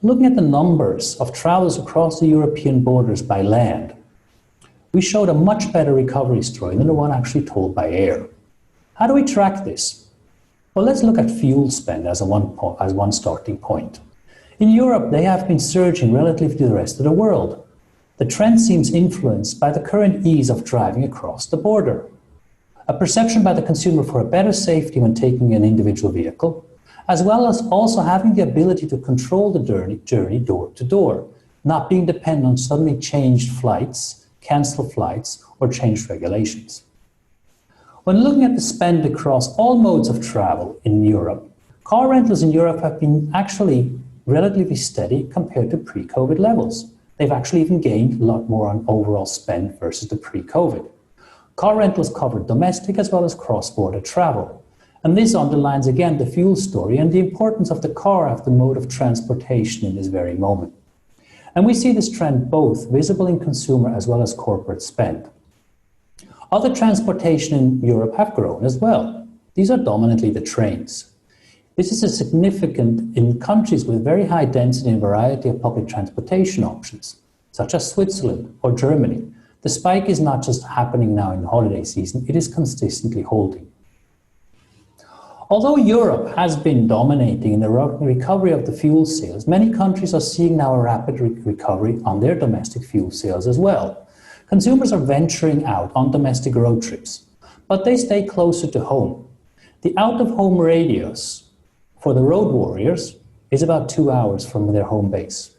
Looking at the numbers of travelers across the European borders by land, we showed a much better recovery story than the one actually told by air. How do we track this? Well, let's look at fuel spend as one starting point. In Europe, they have been surging relative to the rest of the world. The trend seems influenced by the current ease of driving across the border, a perception by the consumer for a better safety when taking an individual vehicle, as well as also having the ability to control the journey door to door, not being dependent on suddenly changed flights, cancelled flights, or changed regulations. When looking at the spend across all modes of travel in Europe, car rentals in Europe have been actually relatively steady compared to pre-COVID levels. They've actually even gained a lot more on overall spend versus the pre-COVID. Car rentals cover domestic as well as cross-border travel. And this underlines again the fuel story and the importance of the car as the mode of transportation in this very moment. And we see this trend both visible in consumer as well as corporate spend. Other transportation in Europe have grown as well. These are dominantly the trains. This is a significant in countries with very high density and variety of public transportation options, such as Switzerland or Germany. The spike is not just happening now in the holiday season, it is consistently holding. Although Europe has been dominating in the recovery of the fuel sales, many countries are seeing now a rapid recovery on their domestic fuel sales as well. Consumers are venturing out on domestic road trips, but they stay closer to home. The out-of-home radius for the road warriors is about 2 hours from their home base.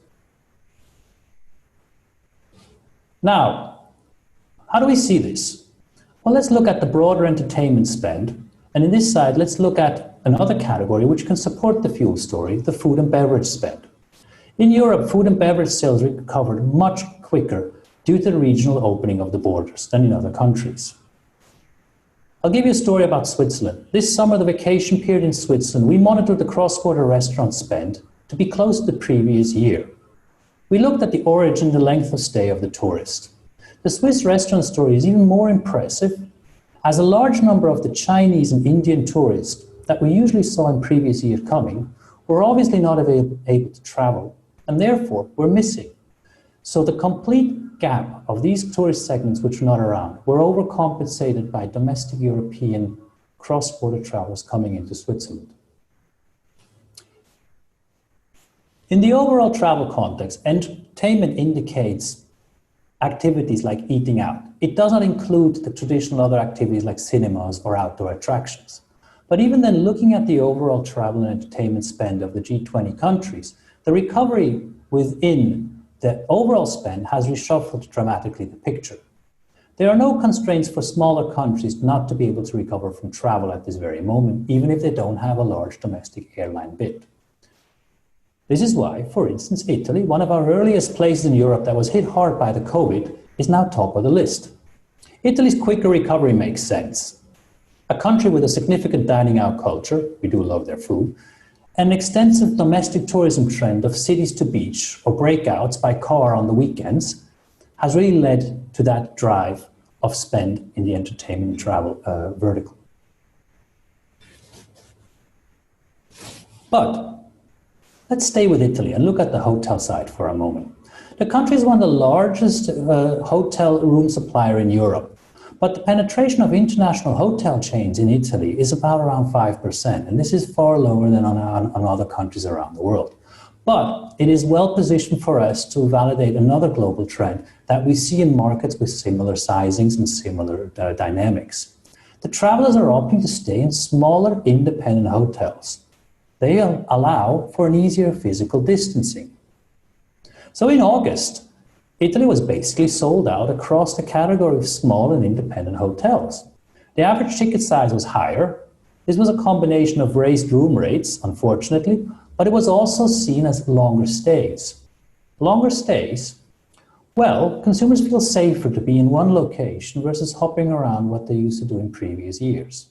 Now, how do we see this? Well, let's look at the broader entertainment spend. And in this side, let's look at another category which can support the fuel story, the food and beverage spend. In Europe, food and beverage sales recovered much quicker due to the regional opening of the borders than in other countries. I'll give you a story about Switzerland. This summer, the vacation period in Switzerland, we monitored the cross-border restaurant spend to be close to the previous year. We looked at the origin and the length of stay of the tourist. The Swiss restaurant story is even more impressive, as a large number of the Chinese and Indian tourists that we usually saw in previous years coming were obviously not able to travel, and therefore were missing. So the complete gap of these tourist segments which were not around were overcompensated by domestic European cross-border travelers coming into Switzerland. In the overall travel context, entertainment indicates activities like eating out. It does not include the traditional other activities like cinemas or outdoor attractions. But even then, looking at the overall travel and entertainment spend of the G20 countries, the recovery within the overall spend has reshuffled dramatically the picture. There are no constraints for smaller countries not to be able to recover from travel at this very moment, even if they don't have a large domestic airline bid. This is why, for instance, Italy, one of our earliest places in Europe that was hit hard by the COVID, is now top of the list. Italy's quicker recovery makes sense. A country with a significant dining out culture, we do love their food, an extensive domestic tourism trend of cities to beach or breakouts by car on the weekends has really led to that drive of spend in the entertainment and travel vertical. But let's stay with Italy and look at the hotel side for a moment. The country is one of the largest hotel room supplier in Europe, but the penetration of international hotel chains in Italy is about around 5%, and this is far lower than on other countries around the world. But it is well positioned for us to validate another global trend that we see in markets with similar sizings and similar dynamics. The travelers are opting to stay in smaller independent hotels. They allow for an easier physical distancing. So in August, Italy was basically sold out across the category of small and independent hotels. The average ticket size was higher. This was a combination of raised room rates, unfortunately, but it was also seen as longer stays. Longer stays? Well, consumers feel safer to be in one location versus hopping around what they used to do in previous years.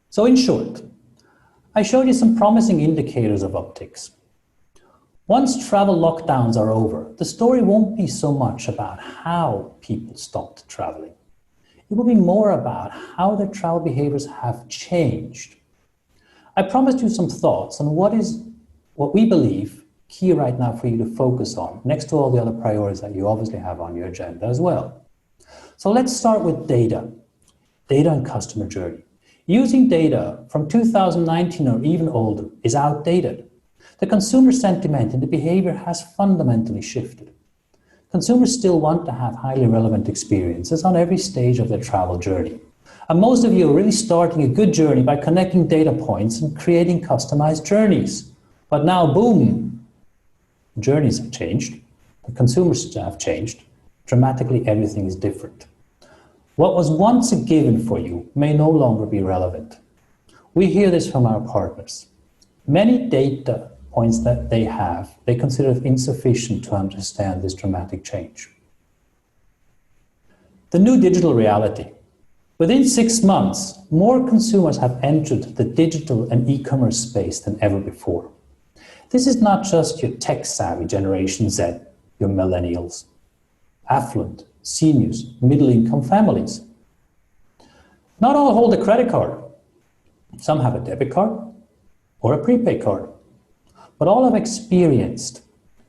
So in short, I showed you some promising indicators of upticks. Once travel lockdowns are over, the story won't be so much about how people stopped traveling. It will be more about how their travel behaviors have changed. I promised you some thoughts on what we believe key right now for you to focus on, next to all the other priorities that you obviously have on your agenda as well. So let's start with data and customer journey. Using data from 2019 or even older is outdated. The consumer sentiment and the behavior has fundamentally shifted. Consumers still want to have highly relevant experiences on every stage of their travel journey. And most of you are really starting a good journey by connecting data points and creating customized journeys. But now, boom, journeys have changed. The consumers have changed. Dramatically, everything is different. What was once a given for you may no longer be relevant. We hear this from our partners. Many data points that they consider insufficient to understand this dramatic change. The new digital reality. Within 6 months, more consumers have entered the digital and e-commerce space than ever before. This is not just your tech-savvy Generation Z, your millennials, affluent, seniors, middle-income families. Not all hold a credit card. Some have a debit card or a prepaid card. But all have experienced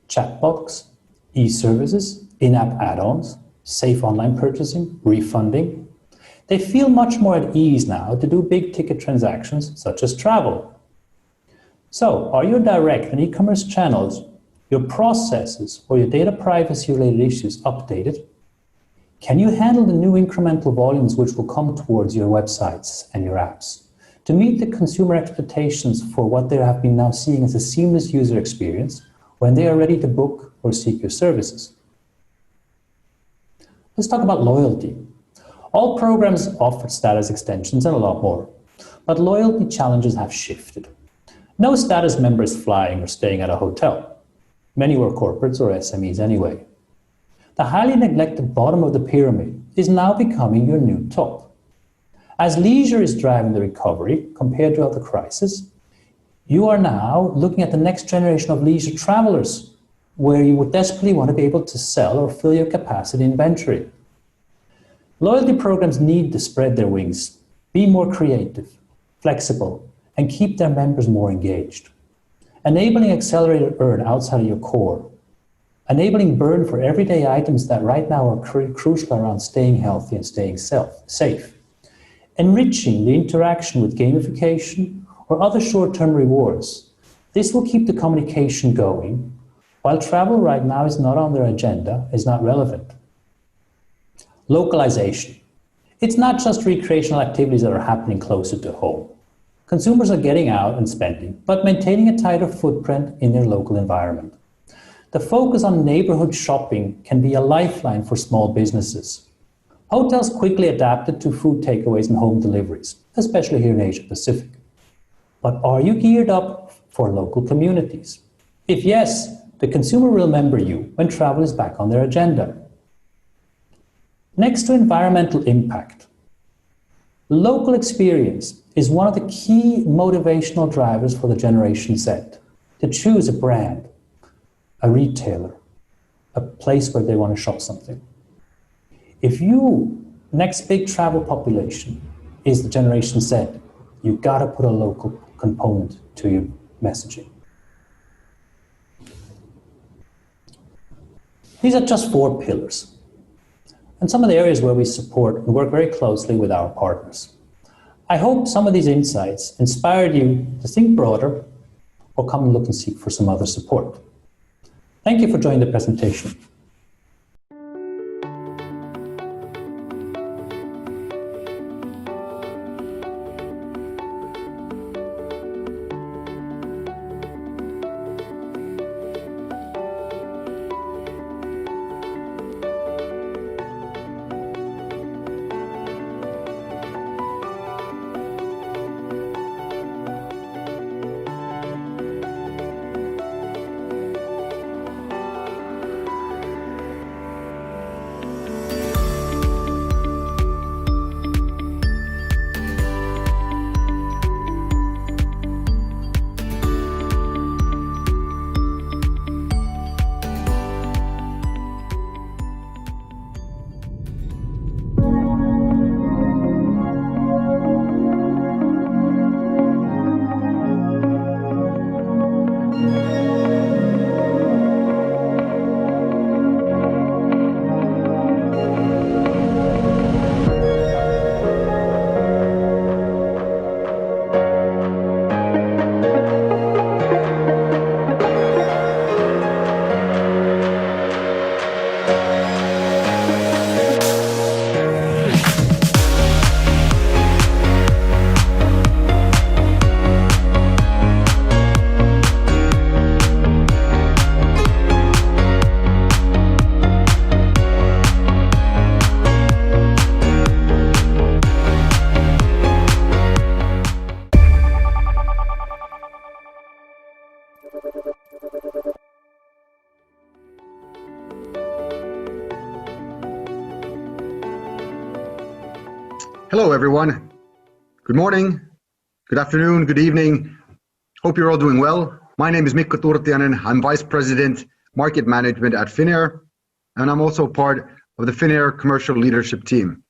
chatbots, e-services, in-app add-ons, safe online purchasing, refunding. They feel much more at ease now to do big-ticket transactions such as travel. So, are your direct and e-commerce channels, your processes, or your data privacy-related issues updated? Can you handle the new incremental volumes which will come towards your websites and your apps to meet the consumer expectations for what they have been now seeing as a seamless user experience when they are ready to book or seek your services? Let's talk about loyalty. All programs offer status extensions and a lot more, but loyalty challenges have shifted. No status member is flying or staying at a hotel. Many were corporates or SMEs anyway. The highly neglected bottom of the pyramid is now becoming your new top. As leisure is driving the recovery compared to other crises, you are now looking at the next generation of leisure travelers, where you would desperately want to be able to sell or fill your capacity inventory. Loyalty programs need to spread their wings, be more creative, flexible, and keep their members more engaged. Enabling accelerated earn outside of your core. Enabling burn for everyday items that right now are crucial around staying healthy and staying safe. Enriching the interaction with gamification or other short-term rewards. This will keep the communication going, while travel right now is not on their agenda, is not relevant. Localization. It's not just recreational activities that are happening closer to home. Consumers are getting out and spending, but maintaining a tighter footprint in their local environment. The focus on neighborhood shopping can be a lifeline for small businesses. Hotels quickly adapted to food takeaways and home deliveries, especially here in Asia Pacific. But are you geared up for local communities? If yes, the consumer will remember you when travel is back on their agenda. Next to environmental impact, local experience is one of the key motivational drivers for the Generation Z to choose a brand, a retailer, a place where they want to shop something. If you, next big travel population, is the Generation Z, you gotta put a local component to your messaging. These are just 4 pillars, and some of the areas where we support and work very closely with our partners. I hope some of these insights inspired you to think broader or come and look and seek for some other support. Thank you for joining the presentation. Hello, everyone. Good morning, good afternoon, good evening. Hope you're all doing well. My name is Mikko Turtianen. I'm Vice President, Market Management at Finnair, and I'm also part of the Finnair Commercial Leadership Team.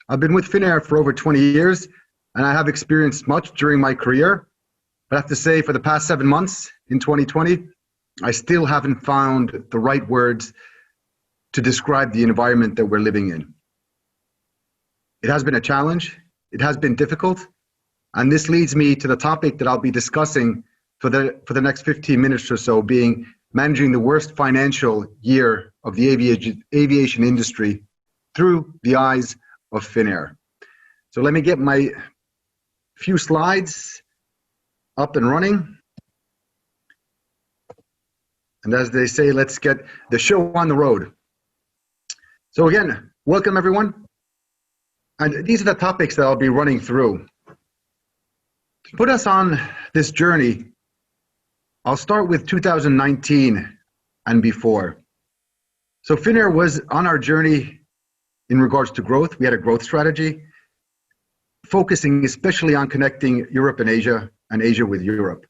I've been with Finnair for over 20 years, and I have experienced much during my career. But I have to say, for the past 7 months in 2020, I still haven't found the right words to describe the environment that we're living in. It has been a challenge, it has been difficult, and this leads me to the topic that I'll be discussing for the next 15 minutes or so, being managing the worst financial year of the aviation industry through the eyes of Finnair. So let me get my few slides up and running. And as they say, let's get the show on the road. So again, welcome everyone. And these are the topics that I'll be running through. To put us on this journey, I'll start with 2019 and before. So Finnair was on our journey in regards to growth. We had a growth strategy, focusing especially on connecting Europe and Asia with Europe.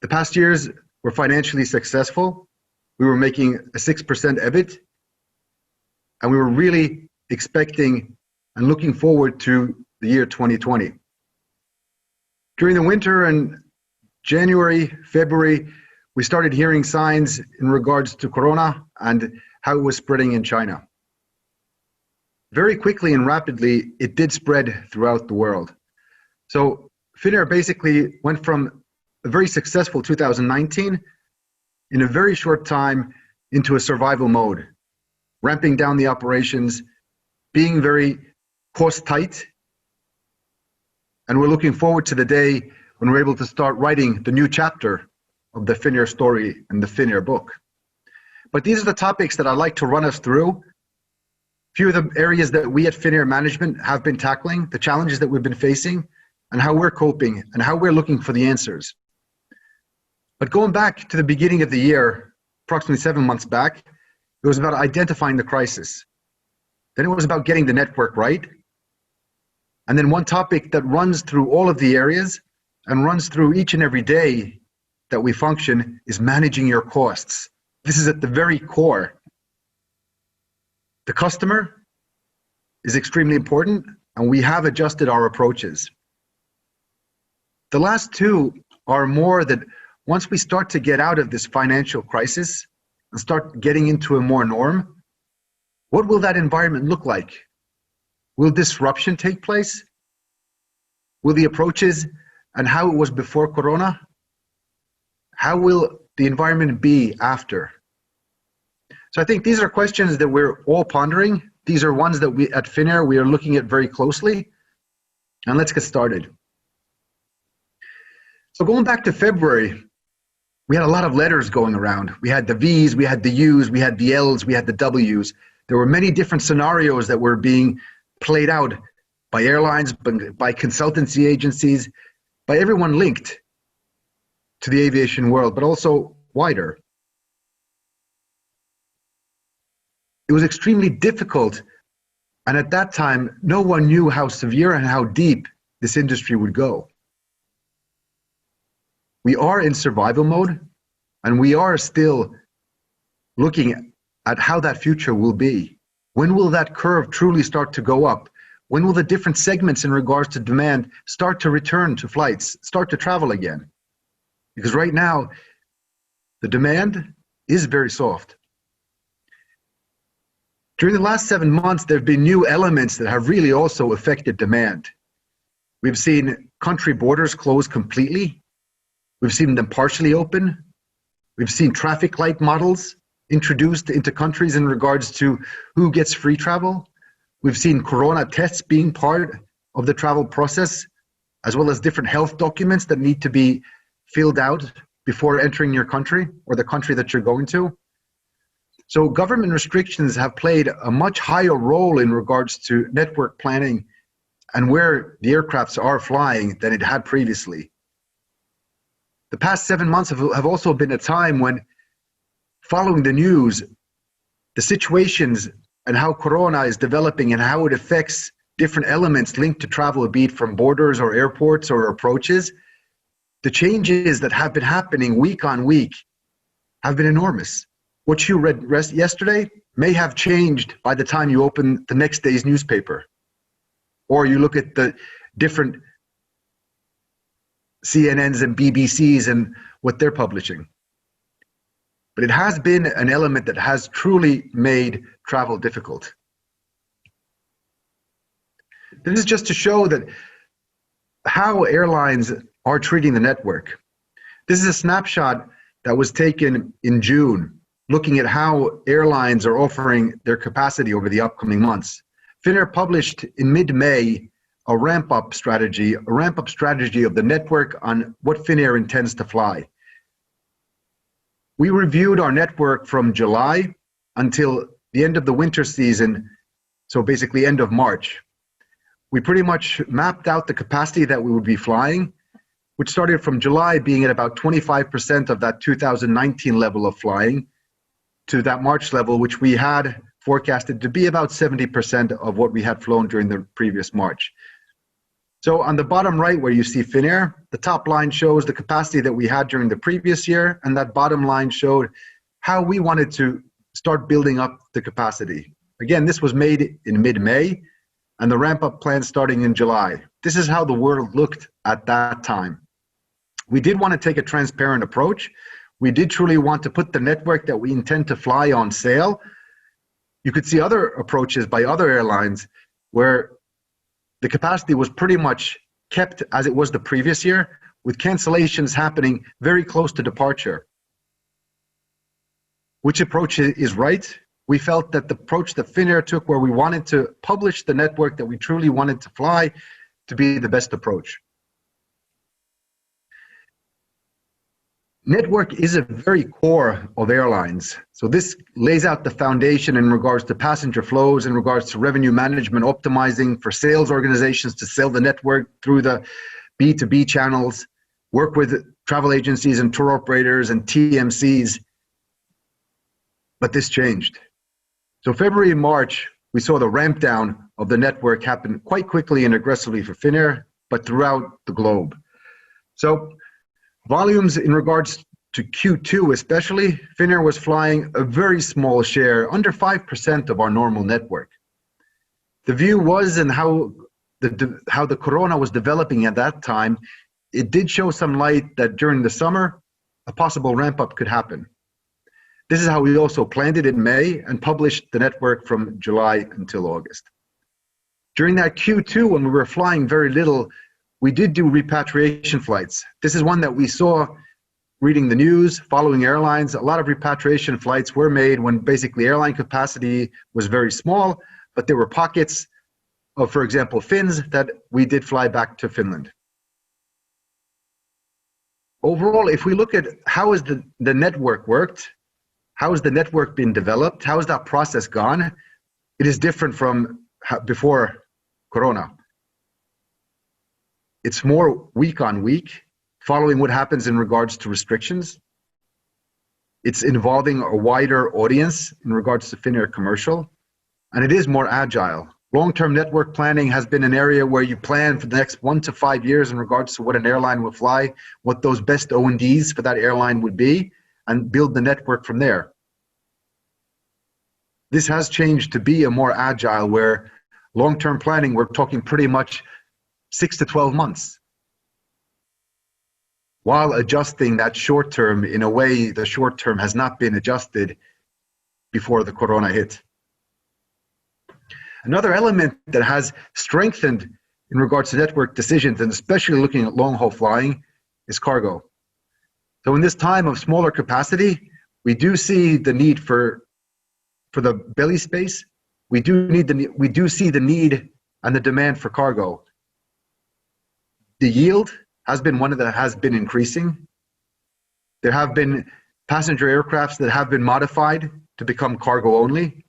The past years were financially successful. We were making a 6% EBIT, and we were really expecting and looking forward to the year 2020. During the winter and January, February, we started hearing signs in regards to Corona and how it was spreading in China. Very quickly and rapidly, it did spread throughout the world. So Finnair basically went from a very successful 2019 in a very short time into a survival mode, ramping down the operations, being very cost tight. And we're looking forward to the day when we're able to start writing the new chapter of the Finnair story and the Finnair book. But these are the topics that I'd like to run us through. A few of the areas that we at Finnair management have been tackling, the challenges that we've been facing, and how we're coping and how we're looking for the answers. But going back to the beginning of the year, approximately 7 months back, it was about identifying the crisis. Then it was about getting the network right. And then one topic that runs through all of the areas and runs through each and every day that we function is managing your costs. This is at the very core. The customer is extremely important, and we have adjusted our approaches. The last two are more that once we start to get out of this financial crisis and start getting into a more norm, what will that environment look like? Will disruption take place? Will the approaches and how it was before Corona? How will the environment be after? So I think these are questions that we're all pondering. These are ones that we at Finnair, we are looking at very closely. And let's get started. So going back to February, we had a lot of letters going around. We had the V's, we had the U's, we had the L's, we had the W's. There were many different scenarios that were being played out by airlines, by consultancy agencies, by everyone linked to the aviation world, but also wider. It was extremely difficult, and at that time, no one knew how severe and how deep this industry would go. We are in survival mode, and we are still looking at how that future will be. When will that curve truly start to go up? When will the different segments in regards to demand start to return to flights, start to travel again? Because right now, the demand is very soft. During the last 7 months, there have been new elements that have really also affected demand. We've seen country borders close completely. We've seen them partially open. We've seen traffic light models introduced into countries in regards to who gets free travel. We've seen Corona tests being part of the travel process, as well as different health documents that need to be filled out before entering your country or the country that you're going to. So government restrictions have played a much higher role in regards to network planning and where the aircrafts are flying than it had previously. The past 7 months have also been a time when, following the news, the situations and how Corona is developing and how it affects different elements linked to travel, be it from borders or airports or approaches, the changes that have been happening week on week have been enormous. What you read yesterday may have changed by the time you open the next day's newspaper, or you look at the different CNNs and BBCs and what they're publishing. But it has been an element that has truly made travel difficult. This is just to show that how airlines are treating the network. This is a snapshot that was taken in June, looking at how airlines are offering their capacity over the upcoming months. Finnair published in mid-May a ramp-up strategy of the network on what Finnair intends to fly. We reviewed our network from July until the end of the winter season, so basically end of March. We pretty much mapped out the capacity that we would be flying, which started from July being at about 25% of that 2019 level of flying, to that March level, which we had forecasted to be about 70% of what we had flown during the previous March. So on the bottom right where you see Finnair, the top line shows the capacity that we had during the previous year, and that bottom line showed how we wanted to start building up the capacity. Again, this was made in mid-May, and the ramp-up plan starting in July. This is how the world looked at that time. We did want to take a transparent approach. We did truly want to put the network that we intend to fly on sale. You could see other approaches by other airlines where the capacity was pretty much kept as it was the previous year, with cancellations happening very close to departure. Which approach is right? We felt that the approach that Finnair took, where we wanted to publish the network that we truly wanted to fly, to be the best approach. Network is a very core of airlines. So this lays out the foundation in regards to passenger flows, in regards to revenue management, optimizing for sales organizations to sell the network through the B2B channels, work with travel agencies and tour operators and TMCs. But this changed. So February and March, we saw the ramp down of the network happen quite quickly and aggressively for Finnair, but throughout the globe. So volumes in regards to Q2 especially, Finnair was flying a very small share, under 5% of our normal network. The view was, and how the corona was developing at that time, it did show some light that during the summer, a possible ramp up could happen. This is how we also planned it in May and published the network from July until August. During that Q2, when we were flying very little, we did do repatriation flights. This is one that we saw reading the news, following airlines. A lot of repatriation flights were made when basically airline capacity was very small, but there were pockets of, for example, Finns that we did fly back to Finland. Overall, if we look at how has the network worked, how has the network been developed, how has that process gone, it is different from before Corona. It's more week on week, following what happens in regards to restrictions. It's involving a wider audience in regards to Finnair commercial, and it is more agile. Long-term network planning has been an area where you plan for the next 1 to 5 years in regards to what an airline will fly, what those best O&Ds for that airline would be, and build the network from there. This has changed to be a more agile, where long-term planning, we're talking pretty much 6 to 12 months. While adjusting that short term, in a way, the short term has not been adjusted before the corona hit. Another element that has strengthened in regards to network decisions, and especially looking at long-haul flying, is cargo. So in this time of smaller capacity, we do see the need for the belly space. We do see the need and the demand for cargo. The yield has been one that has been increasing. There have been passenger aircrafts that have been modified to become cargo only.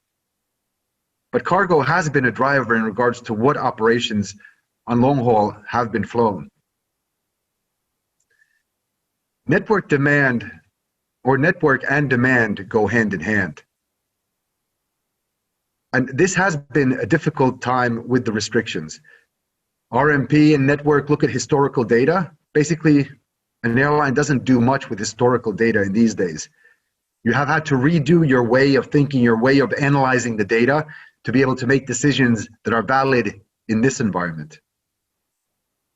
But cargo has been a driver in regards to what operations on long haul have been flown. Network demand, or network and demand, go hand in hand. And this has been a difficult time with the restrictions. RMP and network look at historical data. Basically, an airline doesn't do much with historical data in these days. You have had to redo your way of thinking, your way of analyzing the data to be able to make decisions that are valid in this environment.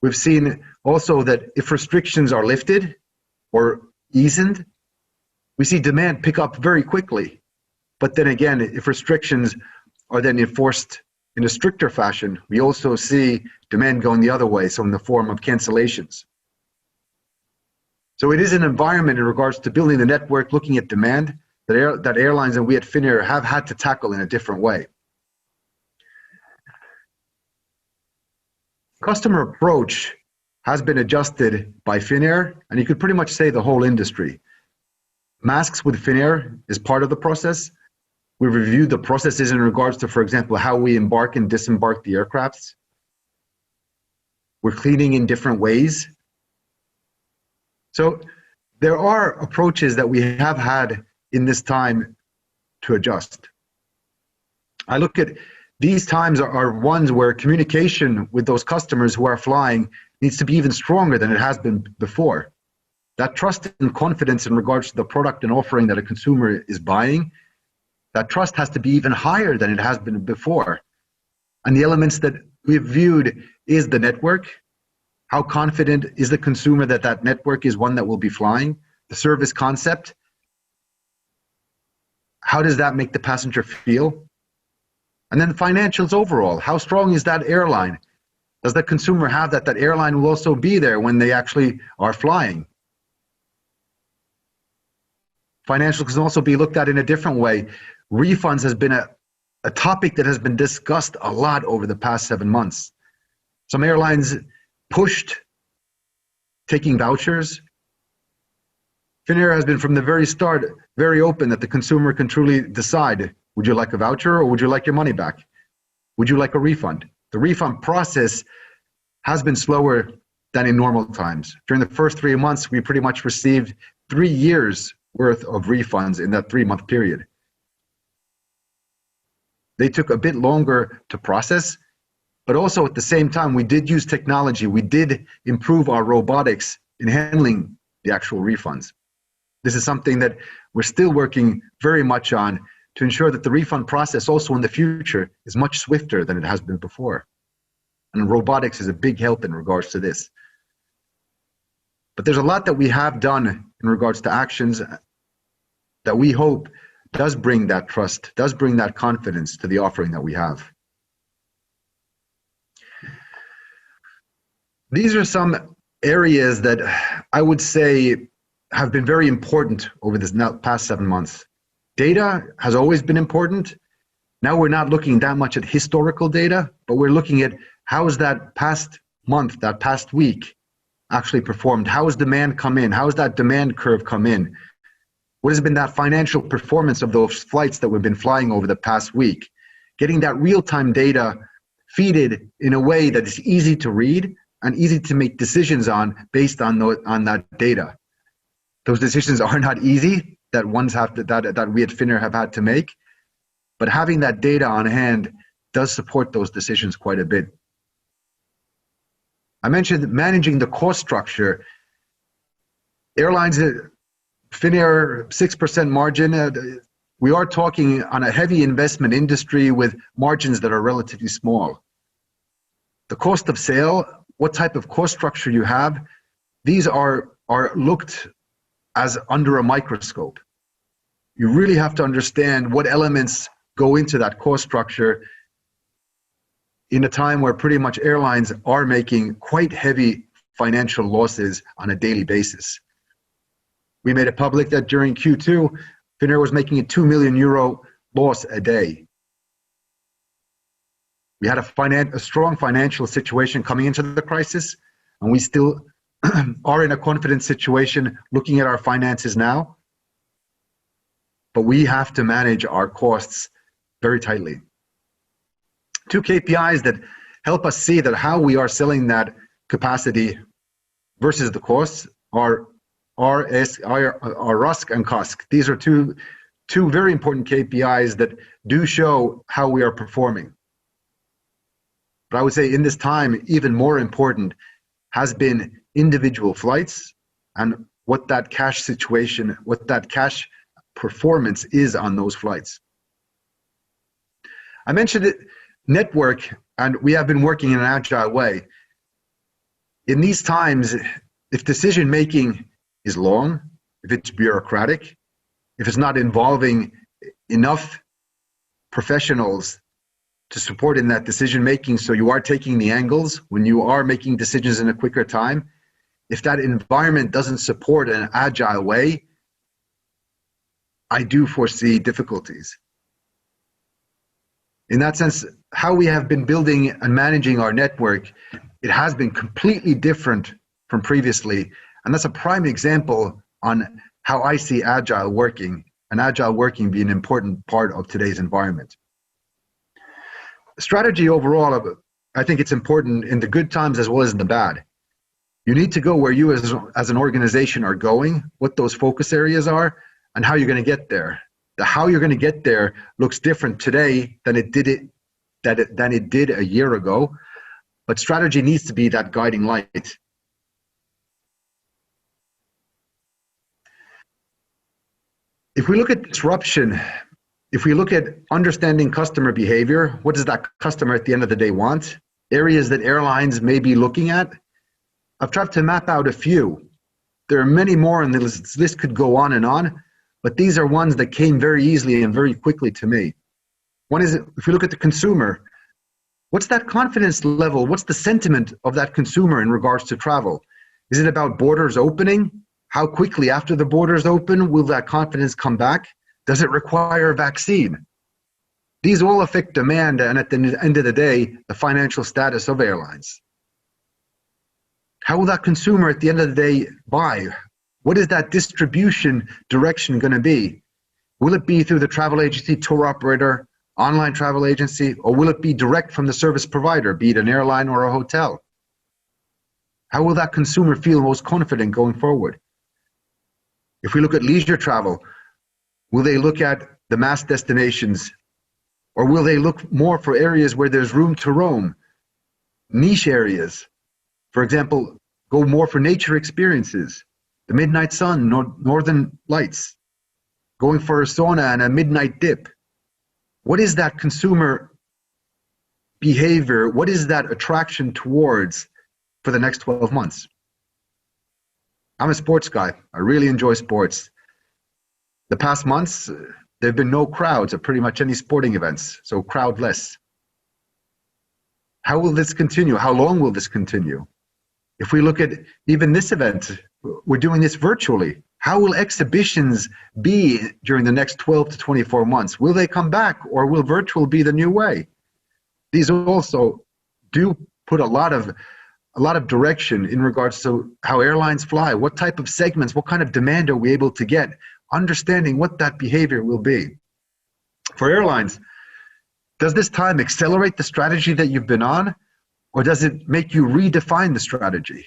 We've seen also that if restrictions are lifted or eased, we see demand pick up very quickly. But then again, if restrictions are then enforced in a stricter fashion, we also see demand going the other way, so in the form of cancellations. So it is an environment in regards to building the network, looking at demand, that airlines and we at Finnair have had to tackle in a different way. Customer approach has been adjusted by Finnair, and you could pretty much say the whole industry. Masks with Finnair is part of the process. We reviewed the processes in regards to, for example, how we embark and disembark the aircrafts. We're cleaning in different ways. So there are approaches that we have had in this time to adjust. I look at these times are ones where communication with those customers who are flying needs to be even stronger than it has been before. That trust and confidence in regards to the product and offering that a consumer is buying, that trust has to be even higher than it has been before. And the elements that we've viewed is the network. How confident is the consumer that that network is one that will be flying? The service concept. How does that make the passenger feel? And then financials overall. How strong is that airline Does the consumer have that? That airline will also be there when they actually are flying. Financials can also be looked at in a different way. Refunds has been a topic that has been discussed a lot over the past 7 months. Some airlines pushed taking vouchers. Finnair has been from the very start very open that the consumer can truly decide, would you like a voucher or would you like your money back? Would you like a refund? The refund process has been slower than in normal times. During the first 3 months, we pretty much received 3 years worth of refunds in that 3-month period. They took a bit longer to process, but also at the same time, we did use technology. We did improve our robotics in handling the actual refunds. This is something that we're still working very much on to ensure that the refund process also in the future is much swifter than it has been before. And robotics is a big help in regards to this. But there's a lot that we have done in regards to actions that we hope does bring that trust, does bring that confidence to the offering that we have. These are some areas that I would say have been very important over this past 7 months. Data has always been important. Now we're not looking that much at historical data, but we're looking at how has that past month, that past week actually performed? How has demand come in? How has that demand curve come in? What has been that financial performance of those flights that we've been flying over the past week? Getting that real-time data feeded in a way that is easy to read and easy to make decisions on based on that data. Those decisions are not easy that we at Finnair have had to make, but having that data on hand does support those decisions quite a bit. I mentioned managing the cost structure. Airlines, Finnair 6% margin, we are talking on a heavy investment industry with margins that are relatively small. The cost of sale, what type of cost structure you have, these are looked as under a microscope. You really have to understand what elements go into that cost structure in a time where pretty much airlines are making quite heavy financial losses on a daily basis. We made it public that during Q2, Finnair was making a €2 million loss a day. We had a strong financial situation coming into the crisis, and we still are in a confident situation looking at our finances now, but we have to manage our costs very tightly. 2 KPIs that help us see that how we are selling that capacity versus the costs are RUSC and COSC. These are two very important KPIs that do show how we are performing. But I would say in this time, even more important has been individual flights and what that cash situation, what that cash performance is on those flights. I mentioned it, network, and we have been working in an agile way. In these times, if decision-making is long, if it's bureaucratic, if it's not involving enough professionals to support in that decision-making, so you are taking the angles when you are making decisions in a quicker time, if that environment doesn't support an agile way, I do foresee difficulties. In that sense, how we have been building and managing our network, it has been completely different from previously. And that's a prime example on how I see agile working, and agile working being an important part of today's environment. Strategy overall, I think it's important in the good times as well as in the bad. You need to go where you as an organization are going, what those focus areas are, and how you're going to get there. The how you're going to get there looks different today than it did a year ago, but strategy needs to be that guiding light. If we look at disruption, if we look at understanding customer behavior, what does that customer at the end of the day want? Areas that airlines may be looking at, I've tried to map out a few. There are many more, and this list could go on, but these are ones that came very easily and very quickly to me. One is, if we look at the consumer, What's that confidence level? What's the sentiment of that consumer in regards to travel? Is it about borders opening? How quickly after the borders open will that confidence come back? Does it require a vaccine? These all affect demand and at the end of the day, the financial status of airlines. How will that consumer at the end of the day buy? What is that distribution direction going to be? Will it be through the travel agency, tour operator, online travel agency, or will it be direct from the service provider, be it an airline or a hotel? How will that consumer feel most confident going forward? If we look at leisure travel, will they look at the mass destinations, or will they look more for areas where there's room to roam, niche areas? For example, go more for nature experiences, the midnight sun, northern lights, going for a sauna and a midnight dip. What is that consumer behavior? What is that attraction towards for the next 12 months? I'm a sports guy. I really enjoy sports. The past months, there have been no crowds at pretty much any sporting events, so crowdless. How will this continue? How long will this continue? If we look at even this event, we're doing this virtually. How will exhibitions be during the next 12 to 24 months? Will they come back, or will virtual be the new way? These also do put a lot of direction in regards to how airlines fly, what type of segments, what kind of demand are we able to get, understanding what that behavior will be. For airlines, does this time accelerate the strategy that you've been on, or does it make you redefine the strategy?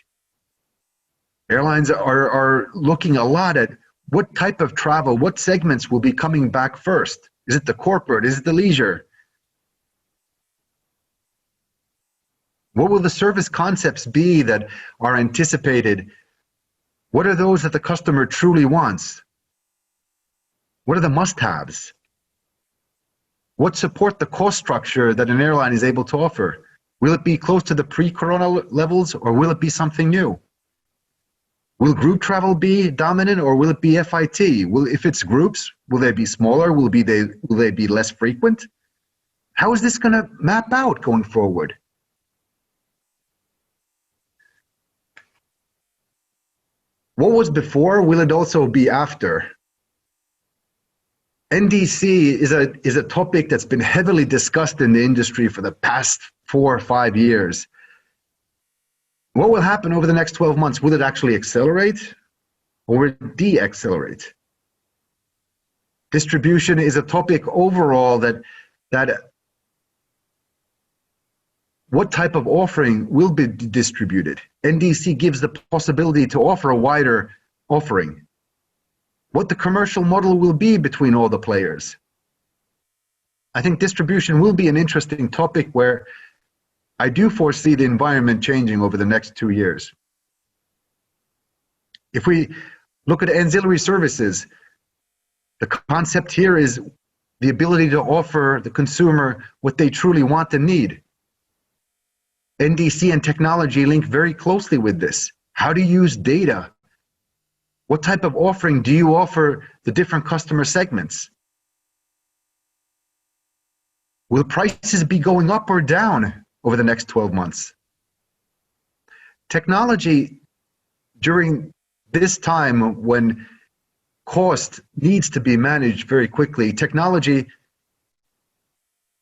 Airlines are looking a lot at what type of travel, what segments will be coming back first. Is it the corporate? Is it the leisure? What will the service concepts be that are anticipated? What are those that the customer truly wants? What are the must-haves? What support the cost structure that an airline is able to offer? Will it be close to the pre-corona levels, or will it be something new? Will group travel be dominant, or will it be FIT? If it's groups, will they be smaller? Will they be less frequent? How is this going to map out going forward? What was before, will it also be after? NDC is a topic that's been heavily discussed in the industry for the past 4 or 5 years. What will happen over the next 12 months? Will it actually accelerate, or will it de-accelerate? Distribution is a topic overall that what type of offering will be distributed? NDC gives the possibility to offer a wider offering. What the commercial model will be between all the players. I think distribution will be an interesting topic where I do foresee the environment changing over the next 2 years. If we look at ancillary services, the concept here is the ability to offer the consumer what they truly want and need. NDC and technology link very closely with this. How do you use data? What type of offering do you offer the different customer segments? Will prices be going up or down over the next 12 months? Technology during this time when cost needs to be managed very quickly, technology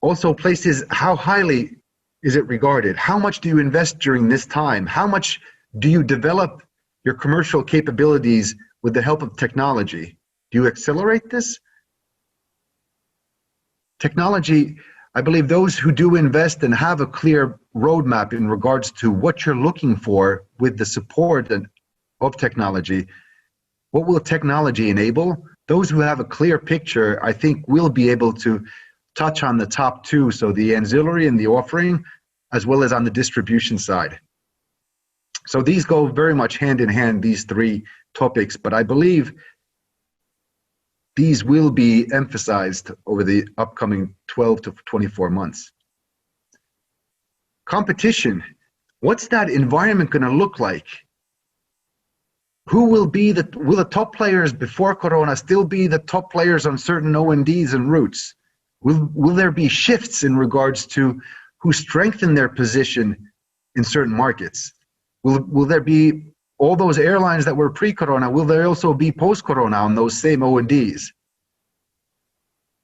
also places how highly is it regarded? How much do you invest during this time? How much do you develop your commercial capabilities with the help of technology? Do you accelerate this? Technology, I believe those who do invest and have a clear roadmap in regards to what you're looking for with the support of technology, what will technology enable? Those who have a clear picture, I think, will be able to touch on the top two, so the ancillary and the offering, as well as on the distribution side. So these go very much hand in hand, these three topics, but I believe these will be emphasized over the upcoming 12 to 24 months. Competition, what's that environment going to look like? Who will the top players before Corona still be the top players on certain O&Ds and routes? Will there be shifts in regards to who strengthen their position in certain markets? Will there be all those airlines that were pre-corona? Will there also be post-corona on those same O&Ds?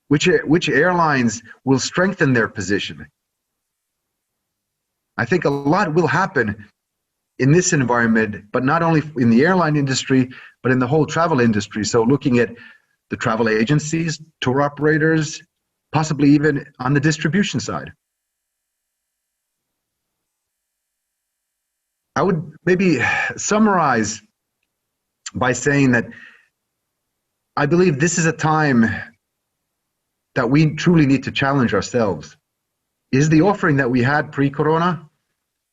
Which airlines will strengthen their position? I think a lot will happen in this environment, but not only in the airline industry, but in the whole travel industry. So looking at the travel agencies, tour operators, possibly even on the distribution side. I would maybe summarize by saying that I believe this is a time that we truly need to challenge ourselves. Is the offering that we had pre-corona,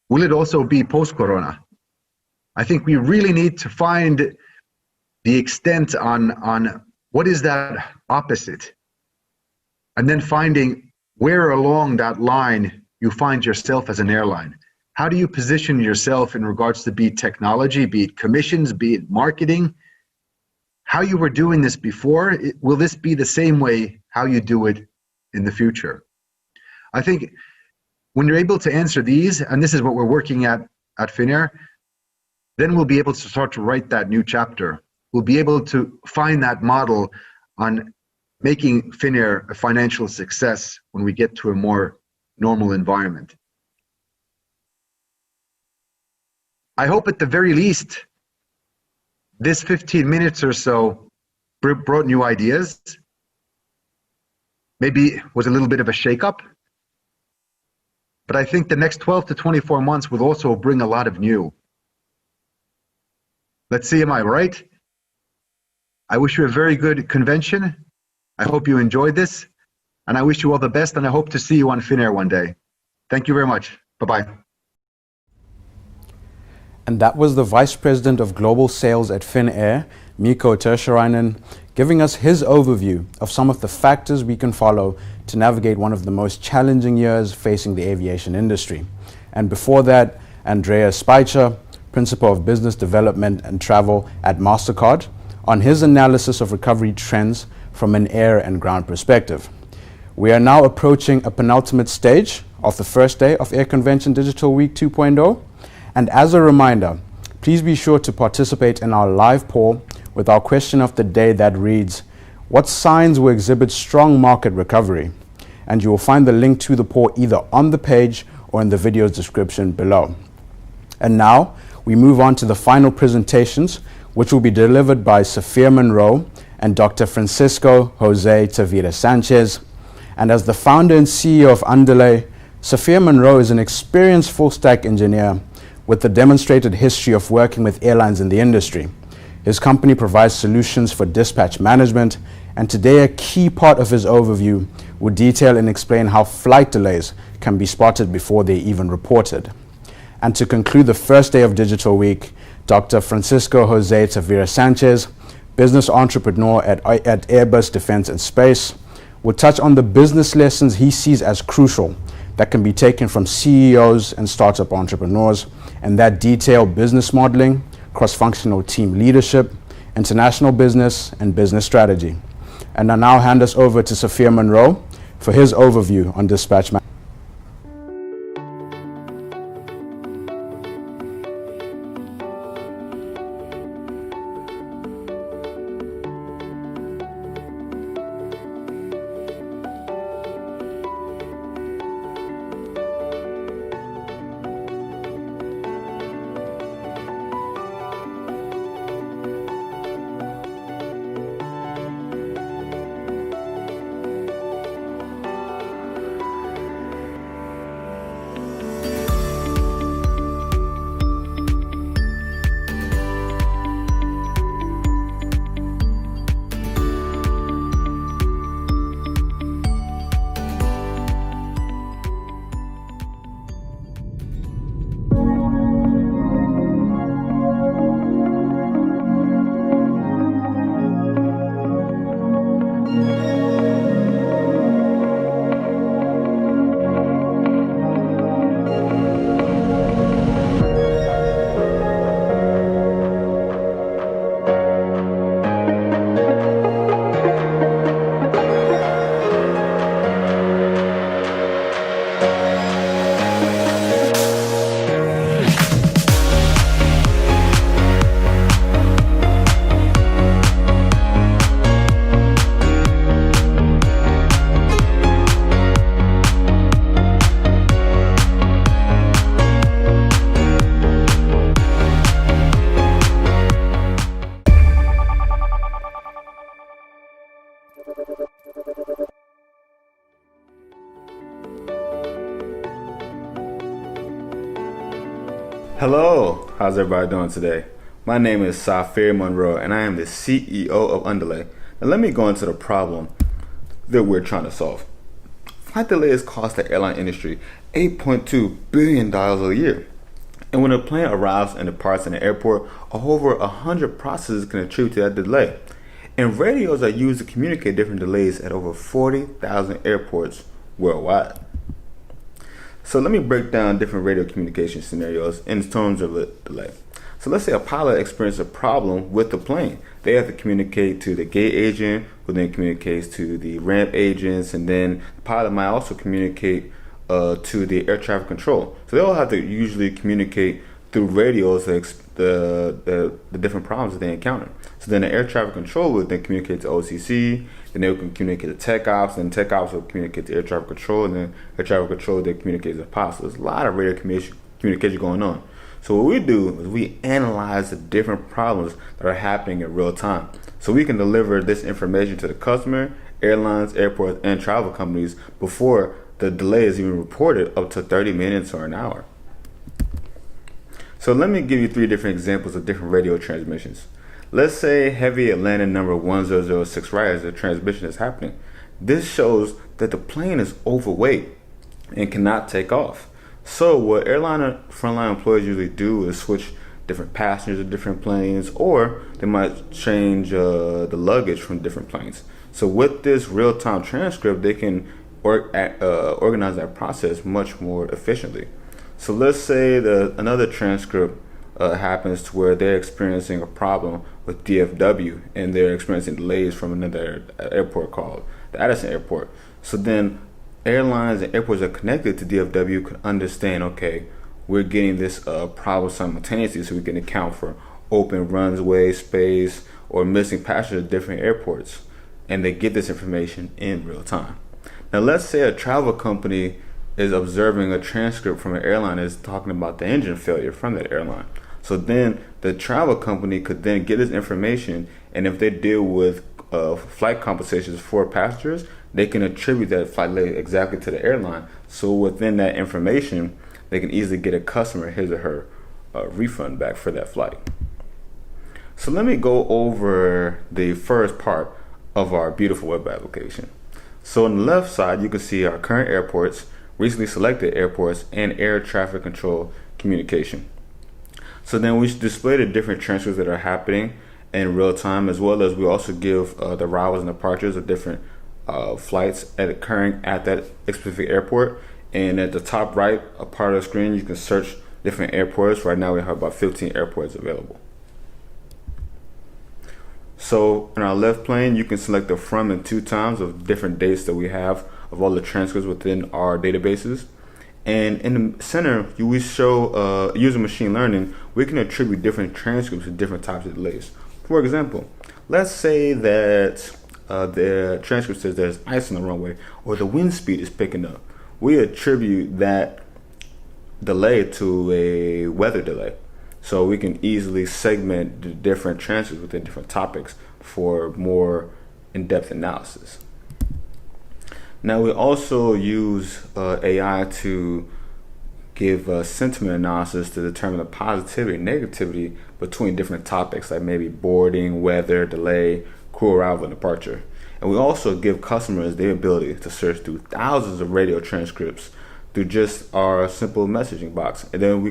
will it also be post-corona? I think we really need to find the extent on what is that opposite, and then finding where along that line you find yourself as an airline. How do you position yourself in regards to be it technology, be it commissions, be it marketing? How you were doing this before, will this be the same way how you do it in the future? I think when you're able to answer these, and this is what we're working at Finnair, then we'll be able to start to write that new chapter. We'll be able to find that model on making Finnair a financial success when we get to a more normal environment. I hope at the very least, this 15 minutes or so brought new ideas. Maybe was a little bit of a shakeup. But I think the next 12 to 24 months will also bring a lot of new. Let's see, am I right? I wish you a very good convention. I hope you enjoyed this. And I wish you all the best, and I hope to see you on Finnair one day. Thank you very much. Bye-bye. And that was the Vice President of Global Sales at Finnair, Mikko Tersharainen, giving us his overview of some of the factors we can follow to navigate one of the most challenging years facing the aviation industry. And before that, Andreas Speicher, Principal of Business Development and Travel at MasterCard, on his analysis of recovery trends from an air and ground perspective. We are now approaching a penultimate stage of the first day of Air Convention Digital Week 2.0. And as a reminder, please be sure to participate in our live poll with our question of the day that reads, what signs will exhibit strong market recovery? And you will find the link to the poll either on the page or in the video's description below. And now we move on to the final presentations, which will be delivered by Sophia Monroe and Dr. Francisco Jose Tavira Sanchez. And as the founder and CEO of Underlay, Sophia Monroe is an experienced full-stack engineer with a demonstrated history of working with airlines in the industry. His company provides solutions for dispatch management, and today a key part of his overview will detail and explain how flight delays can be spotted before they're even reported. And to conclude the first day of Digital Week, Dr. Francisco Jose Tavira Sanchez, business entrepreneur at Airbus Defence and Space, will touch on the business lessons he sees as crucial that can be taken from CEOs and startup entrepreneurs, and that detail business modeling, cross-functional team leadership, international business, and business strategy. And I now hand us over to Sophia Monroe for his overview on dispatch management. Hello, how's everybody doing today? My name is Safir Monroe and I am the CEO of Underlay. Now let me go into the problem that we're trying to solve. Flight delays cost the airline industry $8.2 billion a year. And when a plane arrives and departs in the airport, over 100 processes can attribute to that delay. And radios are used to communicate different delays at over 40,000 airports worldwide. So let me break down different radio communication scenarios in terms of a delay. So let's say a pilot experienced a problem with the plane. They have to communicate to the gate agent, who then communicates to the ramp agents, and then the pilot might also communicate to the air traffic control. So they all have to usually communicate through radios the different problems that they encounter. So then the air traffic control would then communicate to OCC, then they would communicate to tech ops, and tech ops will communicate to air traffic control, and then air traffic control they communicate to pilots. So there's a lot of radio communication going on. So what we do is we analyze the different problems that are happening in real time. So we can deliver this information to the customer, airlines, airports, and travel companies before the delay is even reported up to 30 minutes or an hour. So let me give you 3 different examples of different radio transmissions. Let's say heavy Atlanta number 1006 right as the transmission is happening. This shows that the plane is overweight and cannot take off. So what airline frontline employees usually do is switch different passengers to different planes, or they might change the luggage from different planes. So with this real-time transcript, they can organize that process much more efficiently. So let's say that another transcript happens to where they're experiencing a problem with DFW and they're experiencing delays from another airport called the Addison Airport. So then airlines and airports that are connected to DFW could understand, okay, we're getting this problem simultaneously, so we can account for open runway space or missing passengers at different airports, and they get this information in real time. Now let's say a travel company is observing a transcript from an airline that's talking about the engine failure from that airline. So then the travel company could then get this information, and if they deal with flight compensations for passengers, they can attribute that flight delay exactly to the airline. So within that information, they can easily get a customer his or her refund back for that flight. So let me go over the first part of our beautiful web application. So on the left side, you can see our current airports, recently selected airports, and air traffic control communication. So then we display the different transfers that are happening in real time, as well as we also give the arrivals and departures of different flights occurring at that specific airport. And at the top right part of the screen, you can search different airports. Right now we have about 15 airports available. So in our left plane, you can select the from and to times of different dates that we have of all the transcripts within our databases. And in the center, we show using machine learning, we can attribute different transcripts to different types of delays. For example, let's say that the transcript says there's ice on the runway or the wind speed is picking up. We attribute that delay to a weather delay. So we can easily segment the different transcripts within different topics for more in-depth analysis. Now we also use AI to give sentiment analysis to determine the positivity and negativity between different topics, like maybe boarding, weather, delay, crew arrival, and departure. And we also give customers the ability to search through thousands of radio transcripts through just our simple messaging box. And then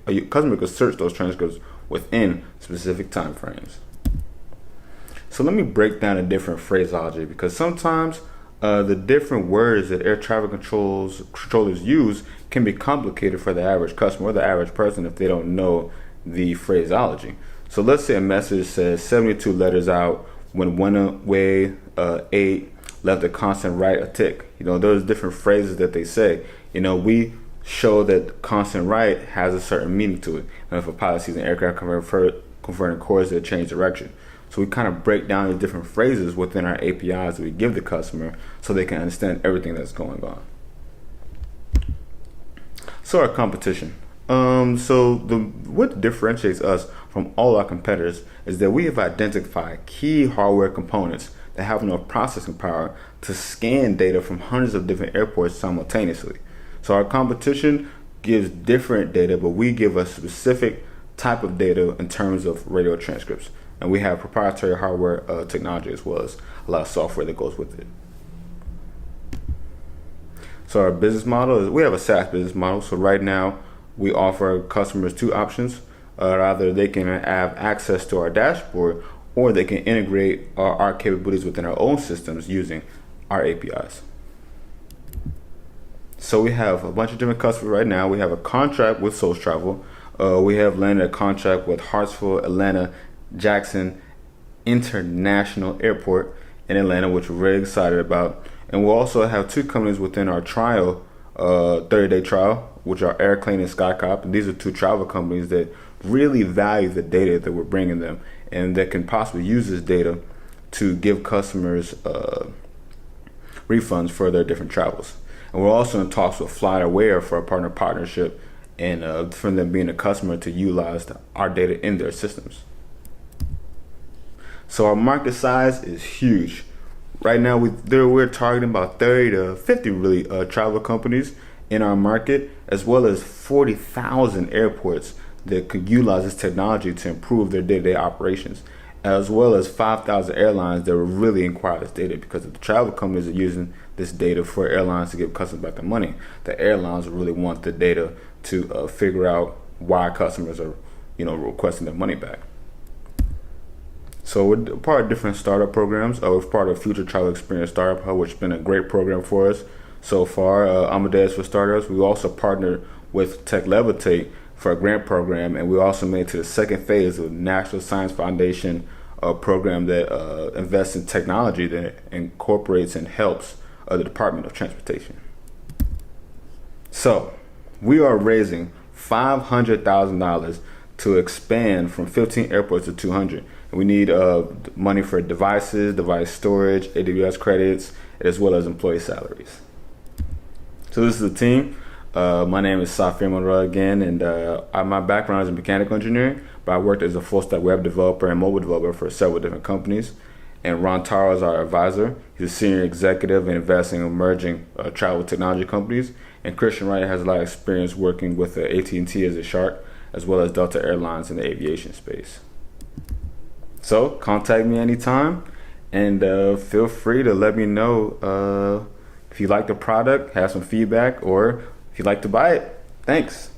a customer could search those transcripts within specific time frames. So let me break down the different phraseology, because sometimes the different words that air traffic controllers use can be complicated for the average customer or the average person if they don't know the phraseology. So let's say a message says 72 letters out when one way 8 left a constant right a tick. Those different phrases that they say. We show that constant right has a certain meaning to it. And if a pilot sees an aircraft converting course, they change direction. So we kind of break down the different phrases within our APIs that we give the customer so they can understand everything that's going on. So our competition. What differentiates us from all our competitors is that we have identified key hardware components that have enough processing power to scan data from hundreds of different airports simultaneously. So our competition gives different data, but we give a specific type of data in terms of radio transcripts. And we have proprietary hardware technology as well as a lot of software that goes with it. So our business model is, we have a SaaS business model. So right now we offer customers two options. Either they can have access to our dashboard, or they can integrate our capabilities within our own systems using our APIs. So we have a bunch of different customers right now. We have a contract with Source Travel. We have landed a contract with Hartsfield Atlanta Jackson International Airport in Atlanta, which we're very excited about. And we'll also have two companies within our trial, 30-day trial, which are Airclean and Skycop. And these are two travel companies that really value the data that we're bringing them, and that can possibly use this data to give customers refunds for their different travels. And we're also in talks with FlightAware for a partnership, and for them being a customer to utilize our data in their systems. So our market size is huge. Right now, we're targeting about 30 to 50 really travel companies in our market, as well as 40,000 airports that could utilize this technology to improve their day-to-day operations, as well as 5,000 airlines that will really inquire this data, because if the travel companies are using this data for airlines to give customers back their money, the airlines really want the data to figure out why customers are, requesting their money back. So we're part of different startup programs. We're part of Future Travel Experience Startup Hub, which has been a great program for us so far. Amadeus for Startups. We also partnered with Tech Levitate for a grant program, and we also made it to the second phase of the National Science Foundation program that invests in technology that incorporates and helps the Department of Transportation. So we are raising $500,000 to expand from 15 airports to 200. And we need money for devices, device storage, AWS credits, as well as employee salaries. So this is the team. My name is Safir Monroe again, and my background is in mechanical engineering, but I worked as a full-stack web developer and mobile developer for several different companies. And Ron Taro is our advisor. He's a senior executive and investing in emerging travel technology companies. And Christian Wright has a lot of experience working with AT&T as a shark, as well as Delta Airlines in the aviation space. So contact me anytime, and feel free to let me know if you like the product, have some feedback, or if you'd like to buy it. Thanks.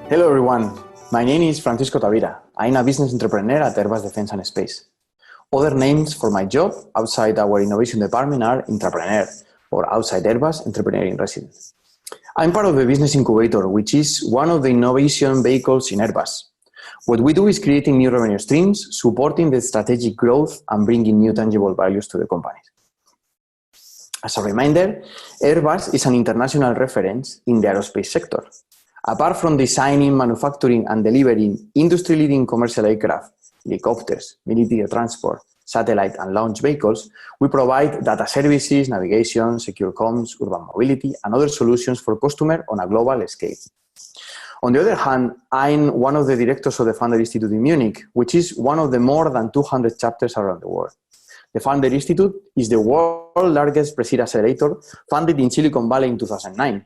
Hello everyone, my name is Francisco Tavira. I'm a business entrepreneur at Airbus Defence and Space. Other names for my job outside our innovation department are entrepreneur, or outside Airbus, entrepreneur in residence. I'm part of the business incubator, which is one of the innovation vehicles in Airbus. What we do is creating new revenue streams, supporting the strategic growth and bringing new tangible values to the company. As a reminder, Airbus is an international reference in the aerospace sector. Apart from designing, manufacturing, and delivering industry-leading commercial aircraft, helicopters, military transport, satellite, and launch vehicles, we provide data services, navigation, secure comms, urban mobility, and other solutions for customers on a global scale. On the other hand, I'm one of the directors of the Founder Institute in Munich, which is one of the more than 200 chapters around the world. The Founder Institute is the world's largest pre-seed accelerator, founded in Silicon Valley in 2009.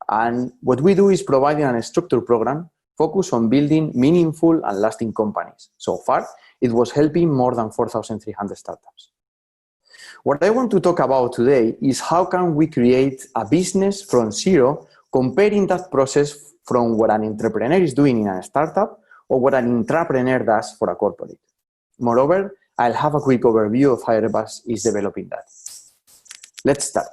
And what we do is providing a structured program focused on building meaningful and lasting companies. So far, it was helping more than 4,300 startups. What I want to talk about today is how can we create a business from zero, comparing that process from what an entrepreneur is doing in a startup or what an intrapreneur does for a corporate. Moreover, I'll have a quick overview of how Airbus is developing that. Let's start.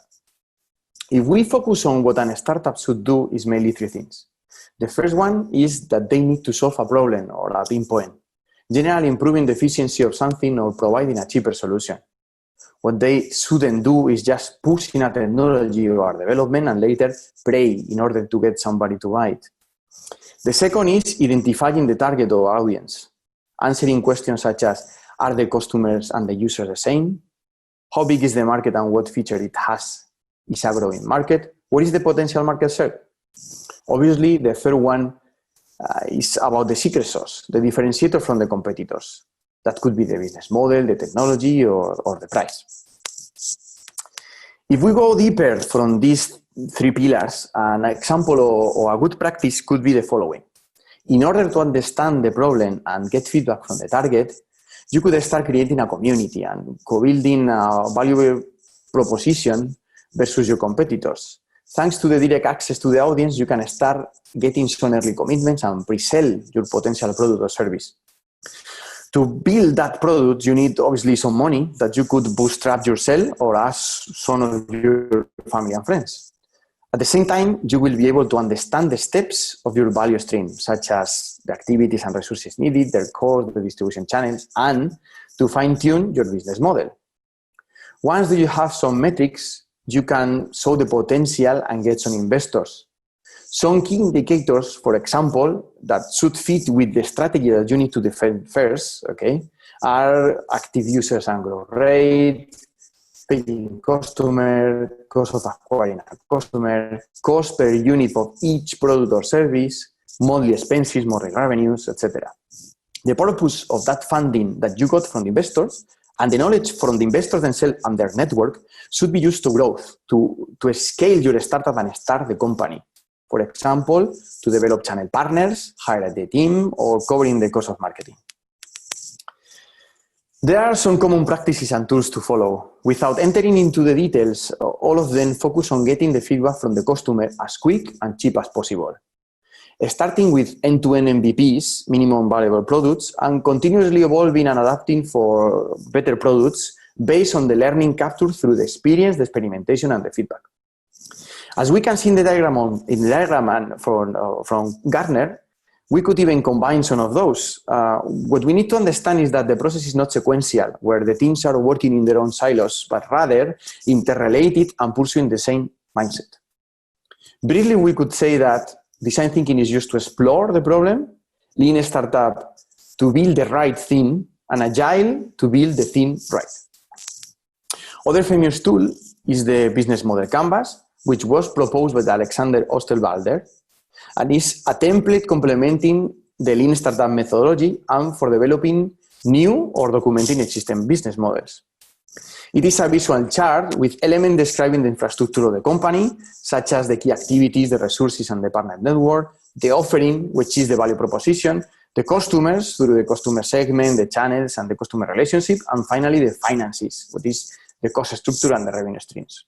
If we focus on what a startup should do, is mainly three things. The first one is that they need to solve a problem or a pain point, generally improving the efficiency of something or providing a cheaper solution. What they shouldn't do is just pushing a technology or development and later pray in order to get somebody to buy it. The second is identifying the target or audience, answering questions such as, are the customers and the users the same? How big is the market and what feature it has? Is a growing market? What is the potential market share? Obviously, the third one is about the secret sauce, the differentiator from the competitors. That could be the business model, the technology, or the price. If we go deeper from these three pillars, an example or a good practice could be the following. In order to understand the problem and get feedback from the target, you could start creating a community and co-building a valuable proposition versus your competitors. Thanks to the direct access to the audience, you can start getting some early commitments and pre-sell your potential product or service. To build that product, you need obviously some money that you could bootstrap yourself or ask some of your family and friends. At the same time, you will be able to understand the steps of your value stream, such as the activities and resources needed, their cost, the distribution channels, and to fine-tune your business model. Once you have some metrics, you can show the potential and get some investors. Some key indicators, for example, that should fit with the strategy that you need to defend first, okay, are active users and growth rate, paying customer, cost of acquiring a customer, cost per unit of each product or service, monthly expenses, monthly revenues, etc. The purpose of that funding that you got from the investors and the knowledge from the investors themselves and their network should be used to growth, to scale your startup and start the company. For example, to develop channel partners, hire the team, or covering the cost of marketing. There are some common practices and tools to follow. Without entering into the details, all of them focus on getting the feedback from the customer as quick and cheap as possible. Starting with end-to-end MVPs, minimum viable products, and continuously evolving and adapting for better products based on the learning captured through the experience, the experimentation, and the feedback. As we can see in the diagram from Gartner, we could even combine some of those. What we need to understand is that the process is not sequential, where the teams are working in their own silos, but rather interrelated and pursuing the same mindset. Briefly, we could say that design thinking is used to explore the problem, lean startup to build the right thing, and agile to build the thing right. Other famous tool is the business model canvas, which was proposed by Alexander Osterwalder, and is a template complementing the lean startup methodology and for developing new or documenting existing business models. It is a visual chart with elements describing the infrastructure of the company, such as the key activities, the resources and the partner network, the offering, which is the value proposition, the customers through the customer segment, the channels and the customer relationship, and finally the finances, which is the cost structure and the revenue streams.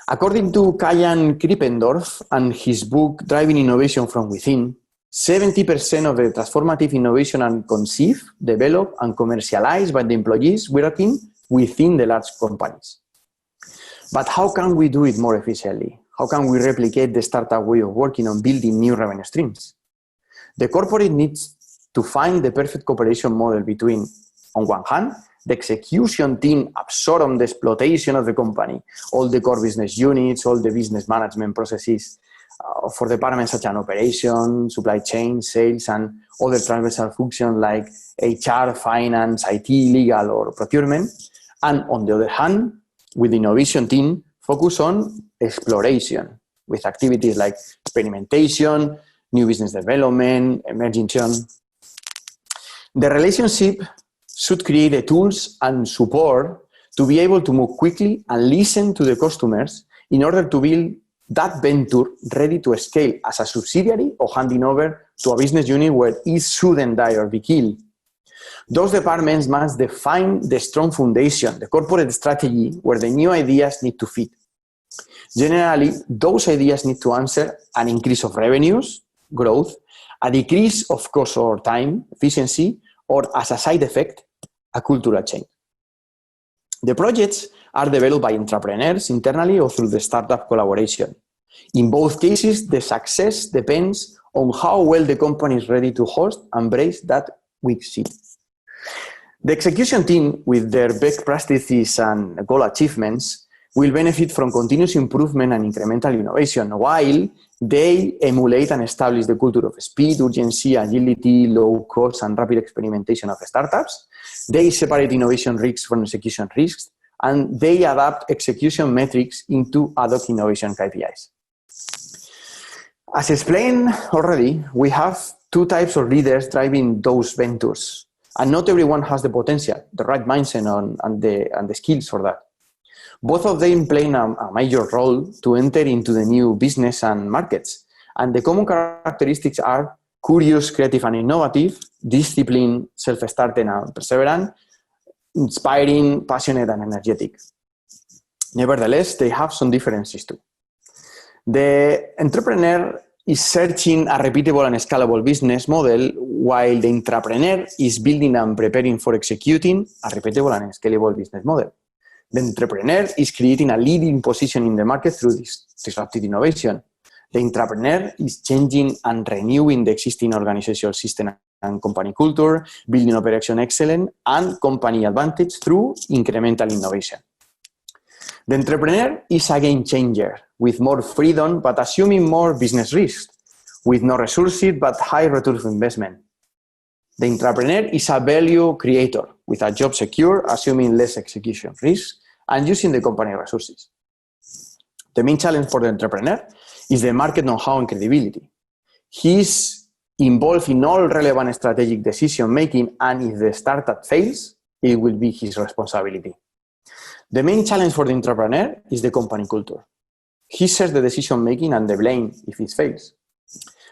According to Kajan Krippendorf and his book Driving Innovation from Within, 70% of the transformative innovation are conceived, developed, and commercialized by the employees working within the large companies. But how can we do it more efficiently? How can we replicate the startup way of working on building new revenue streams? The corporate needs to find the perfect cooperation model between, on one hand, The execution team absorbs the exploitation of the company, all the core business units, all the business management processes for departments such as operation, supply chain, sales, and other transversal functions like HR, finance, IT, legal, or procurement. And on the other hand, with the innovation team, focus on exploration with activities like experimentation, new business development, emerging. The relationship should create the tools and support to be able to move quickly and listen to the customers in order to build that venture ready to scale as a subsidiary or handing over to a business unit where it shouldn't die or be killed. Those departments must define the strong foundation, the corporate strategy where the new ideas need to fit. Generally, those ideas need to answer an increase of revenues, growth, a decrease of cost or time, efficiency, or as a side effect, a cultural change. The projects are developed by entrepreneurs internally or through the startup collaboration. In both cases, the success depends on how well the company is ready to host and embrace that weak seed. The execution team, with their best practices and goal achievements, will benefit from continuous improvement and incremental innovation, while they emulate and establish the culture of speed, urgency, agility, low cost, and rapid experimentation of startups. They separate innovation risks from execution risks, and they adapt execution metrics into ad hoc innovation KPIs. As explained already, we have two types of leaders driving those ventures, and not everyone has the potential, the right mindset, and the skills for that. Both of them play a major role to enter into the new business and markets. And the common characteristics are curious, creative, and innovative, disciplined, self-starting, and perseverant, inspiring, passionate, and energetic. Nevertheless, they have some differences too. The entrepreneur is searching a repeatable and scalable business model, while the entrepreneur is building and preparing for executing a repeatable and scalable business model. The entrepreneur is creating a leading position in the market through this disruptive innovation. The entrepreneur is changing and renewing the existing organizational system and company culture, building operation excellence and company advantage through incremental innovation. The entrepreneur is a game changer with more freedom but assuming more business risk, with no resources but high return of investment. The entrepreneur is a value creator with a job secure, assuming less execution risk, and using the company resources. The main challenge for the entrepreneur is the market know-how and credibility. He is involved in all relevant strategic decision-making, and if the startup fails, it will be his responsibility. The main challenge for the entrepreneur is the company culture. He shares the decision-making and the blame if it fails.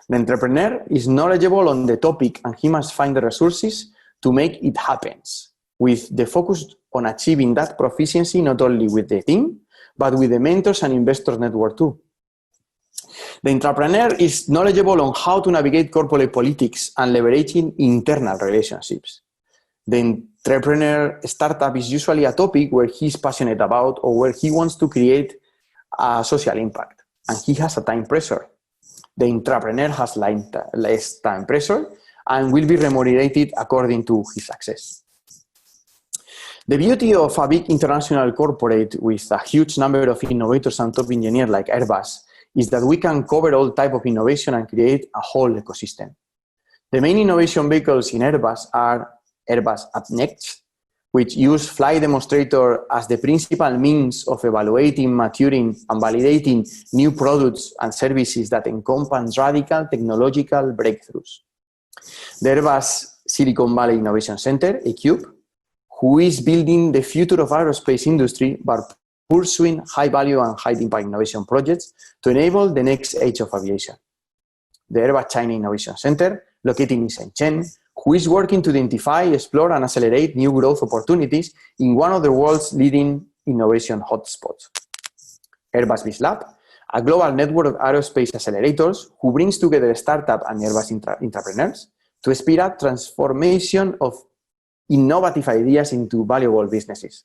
The entrepreneur is knowledgeable on the topic, and he must find the resources to make it happen, with the focus on achieving that proficiency not only with the team, but with the mentors and investors network too. The entrepreneur is knowledgeable on how to navigate corporate politics and leveraging internal relationships. The entrepreneur startup is usually a topic where he's passionate about or where he wants to create a social impact, and he has a time pressure. The entrepreneur has less time pressure and will be remunerated according to his success. The beauty of a big international corporate with a huge number of innovators and top engineers like Airbus is that we can cover all types of innovation and create a whole ecosystem. The main innovation vehicles in Airbus are Airbus AppNext, which use flight demonstrator as the principal means of evaluating, maturing, and validating new products and services that encompass radical technological breakthroughs. The Airbus Silicon Valley Innovation Center, ACUBE, who is building the future of aerospace industry by pursuing high-value and high-impact innovation projects to enable the next age of aviation. The Airbus China Innovation Center, located in Shenzhen, who is working to identify, explore, and accelerate new growth opportunities in one of the world's leading innovation hotspots. Airbus BizLab, a global network of aerospace accelerators who brings together startup and Airbus entrepreneurs to speed up transformation of innovative ideas into valuable businesses.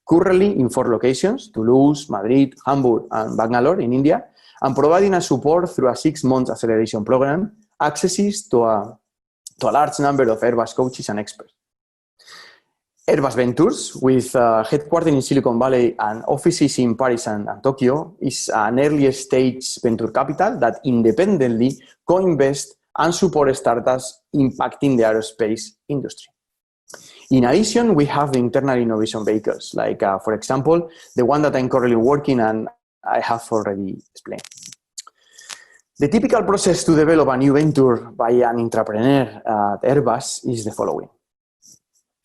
Currently in 4 locations, Toulouse, Madrid, Hamburg, and Bangalore in India, and providing a support through a 6-month acceleration program, accesses to a large number of Airbus coaches and experts. Airbus Ventures, with headquarters in Silicon Valley and offices in Paris and Tokyo, is an early stage venture capital that independently co-invest and support startups impacting the aerospace industry. In addition, we have the internal innovation vehicles, like, for example, the one that I'm currently working and I have already explained. The typical process to develop a new venture by an entrepreneur at Airbus is the following.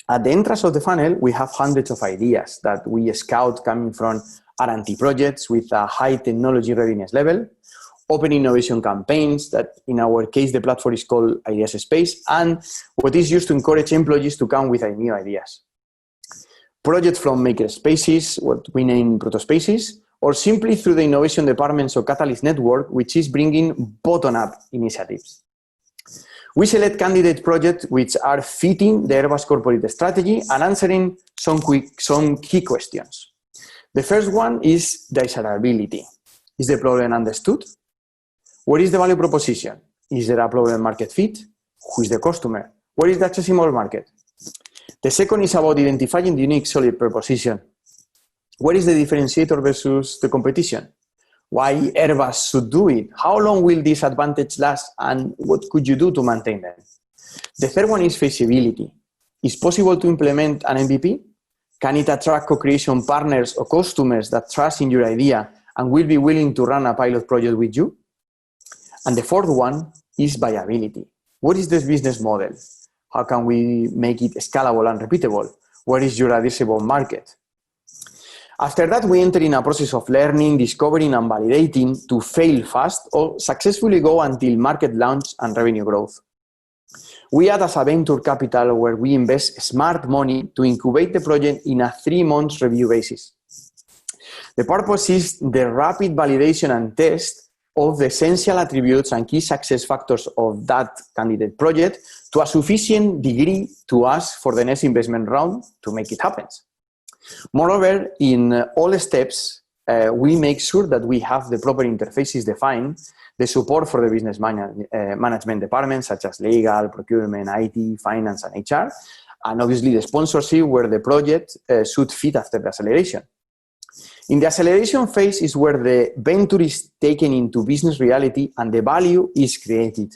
At the entrance of the funnel, we have hundreds of ideas that we scout coming from R&D projects with a high technology readiness level, open innovation campaigns that in our case, the platform is called Ideas Space, and what is used to encourage employees to come with new ideas. Projects from maker spaces, what we name protospaces, or simply through the innovation departments or Catalyst network, which is bringing bottom-up initiatives. We select candidate projects which are fitting the Airbus corporate strategy and answering some key questions. The first one is desirability. Is the problem understood? What is the value proposition? Is there a problem market fit? Who is the customer? What is the accessible market? The second is about identifying the unique solid proposition. What is the differentiator versus the competition? Why Airbus should do it? How long will this advantage last? And what could you do to maintain them? The third one is feasibility. Is it possible to implement an MVP? Can it attract co-creation partners or customers that trust in your idea and will be willing to run a pilot project with you? And the fourth one is viability. What is this business model? How can we make it scalable and repeatable? What is your addressable market? After that, we enter in a process of learning, discovering, and validating to fail fast or successfully go until market launch and revenue growth. We act as a venture capital where we invest smart money to incubate the project in a 3-month review basis. The purpose is the rapid validation and test of the essential attributes and key success factors of that candidate project to a sufficient degree to ask for the next investment round to make it happen. Moreover, in all steps, we make sure that we have the proper interfaces defined, the support for the business management departments such as legal, procurement, IT, finance, and HR, and obviously the sponsorship where the project should fit after the acceleration. In the acceleration phase is where the venture is taken into business reality and the value is created.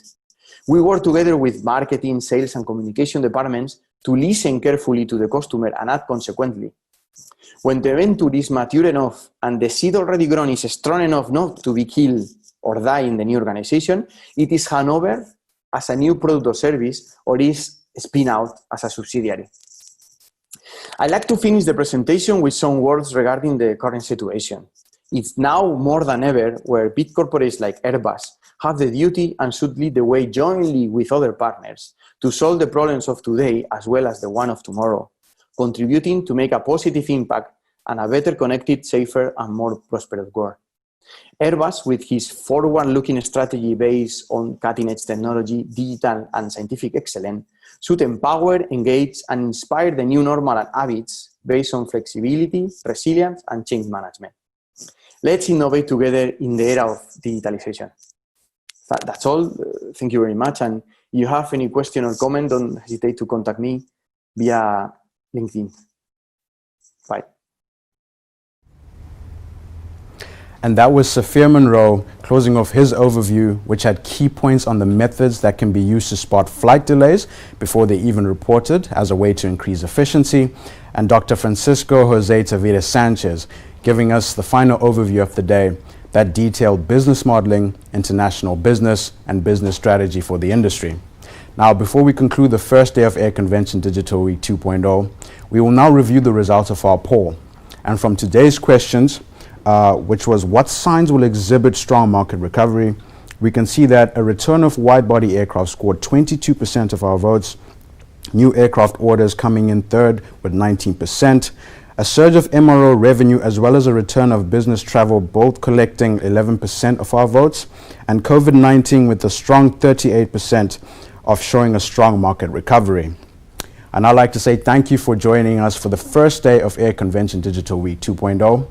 We work together with marketing, sales, and communication departments to listen carefully to the customer and act consequently. When the venture is mature enough and the seed already grown is strong enough not to be killed or die in the new organization, it is handed over as a new product or service or is spin out as a subsidiary. I'd like to finish the presentation with some words regarding the current situation. It's now more than ever where big corporates like Airbus have the duty and should lead the way jointly with other partners to solve the problems of today as well as the one of tomorrow, contributing to make a positive impact and a better connected, safer, and more prosperous world. Airbus, with his forward-looking strategy based on cutting-edge technology, digital and scientific excellence, should empower, engage, and inspire the new normal and habits based on flexibility, resilience, and change management. Let's innovate together in the era of digitalization. That's all. Thank you very much. And if you have any question or comment, don't hesitate to contact me via LinkedIn. Bye. And that was Sophia Monroe closing off his overview, which had key points on the methods that can be used to spot flight delays before they even reported as a way to increase efficiency, and Dr. Francisco Jose Tavira Sanchez giving us the final overview of the day that detailed business modeling, international business, and business strategy for the industry. Now, before we conclude the first day of Air Convention Digital Week 2.0, we will now review the results of our poll. And from today's questions, which was what signs will exhibit strong market recovery, we can see that a return of wide-body aircraft scored 22% of our votes, new aircraft orders coming in third with 19%, a surge of MRO revenue as well as a return of business travel both collecting 11% of our votes, and COVID-19 with a strong 38% of showing a strong market recovery. And I'd like to say thank you for joining us for the first day of Air Convention Digital Week 2.0.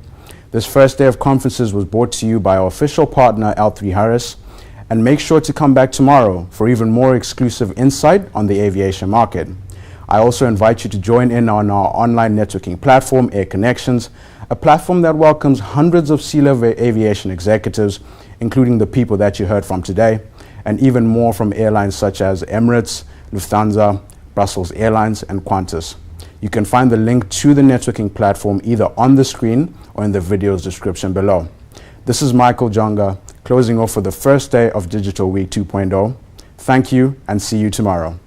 This first day of conferences was brought to you by our official partner, L3 Harris, and make sure to come back tomorrow for even more exclusive insight on the aviation market. I also invite you to join in on our online networking platform, Air Connections, a platform that welcomes hundreds of C-level aviation executives, including the people that you heard from today, and even more from airlines such as Emirates, Lufthansa, Brussels Airlines, and Qantas. You can find the link to the networking platform either on the screen or in the video's description below. This is Michael Jonga, closing off for the first day of Digital Week 2.0. Thank you and see you tomorrow.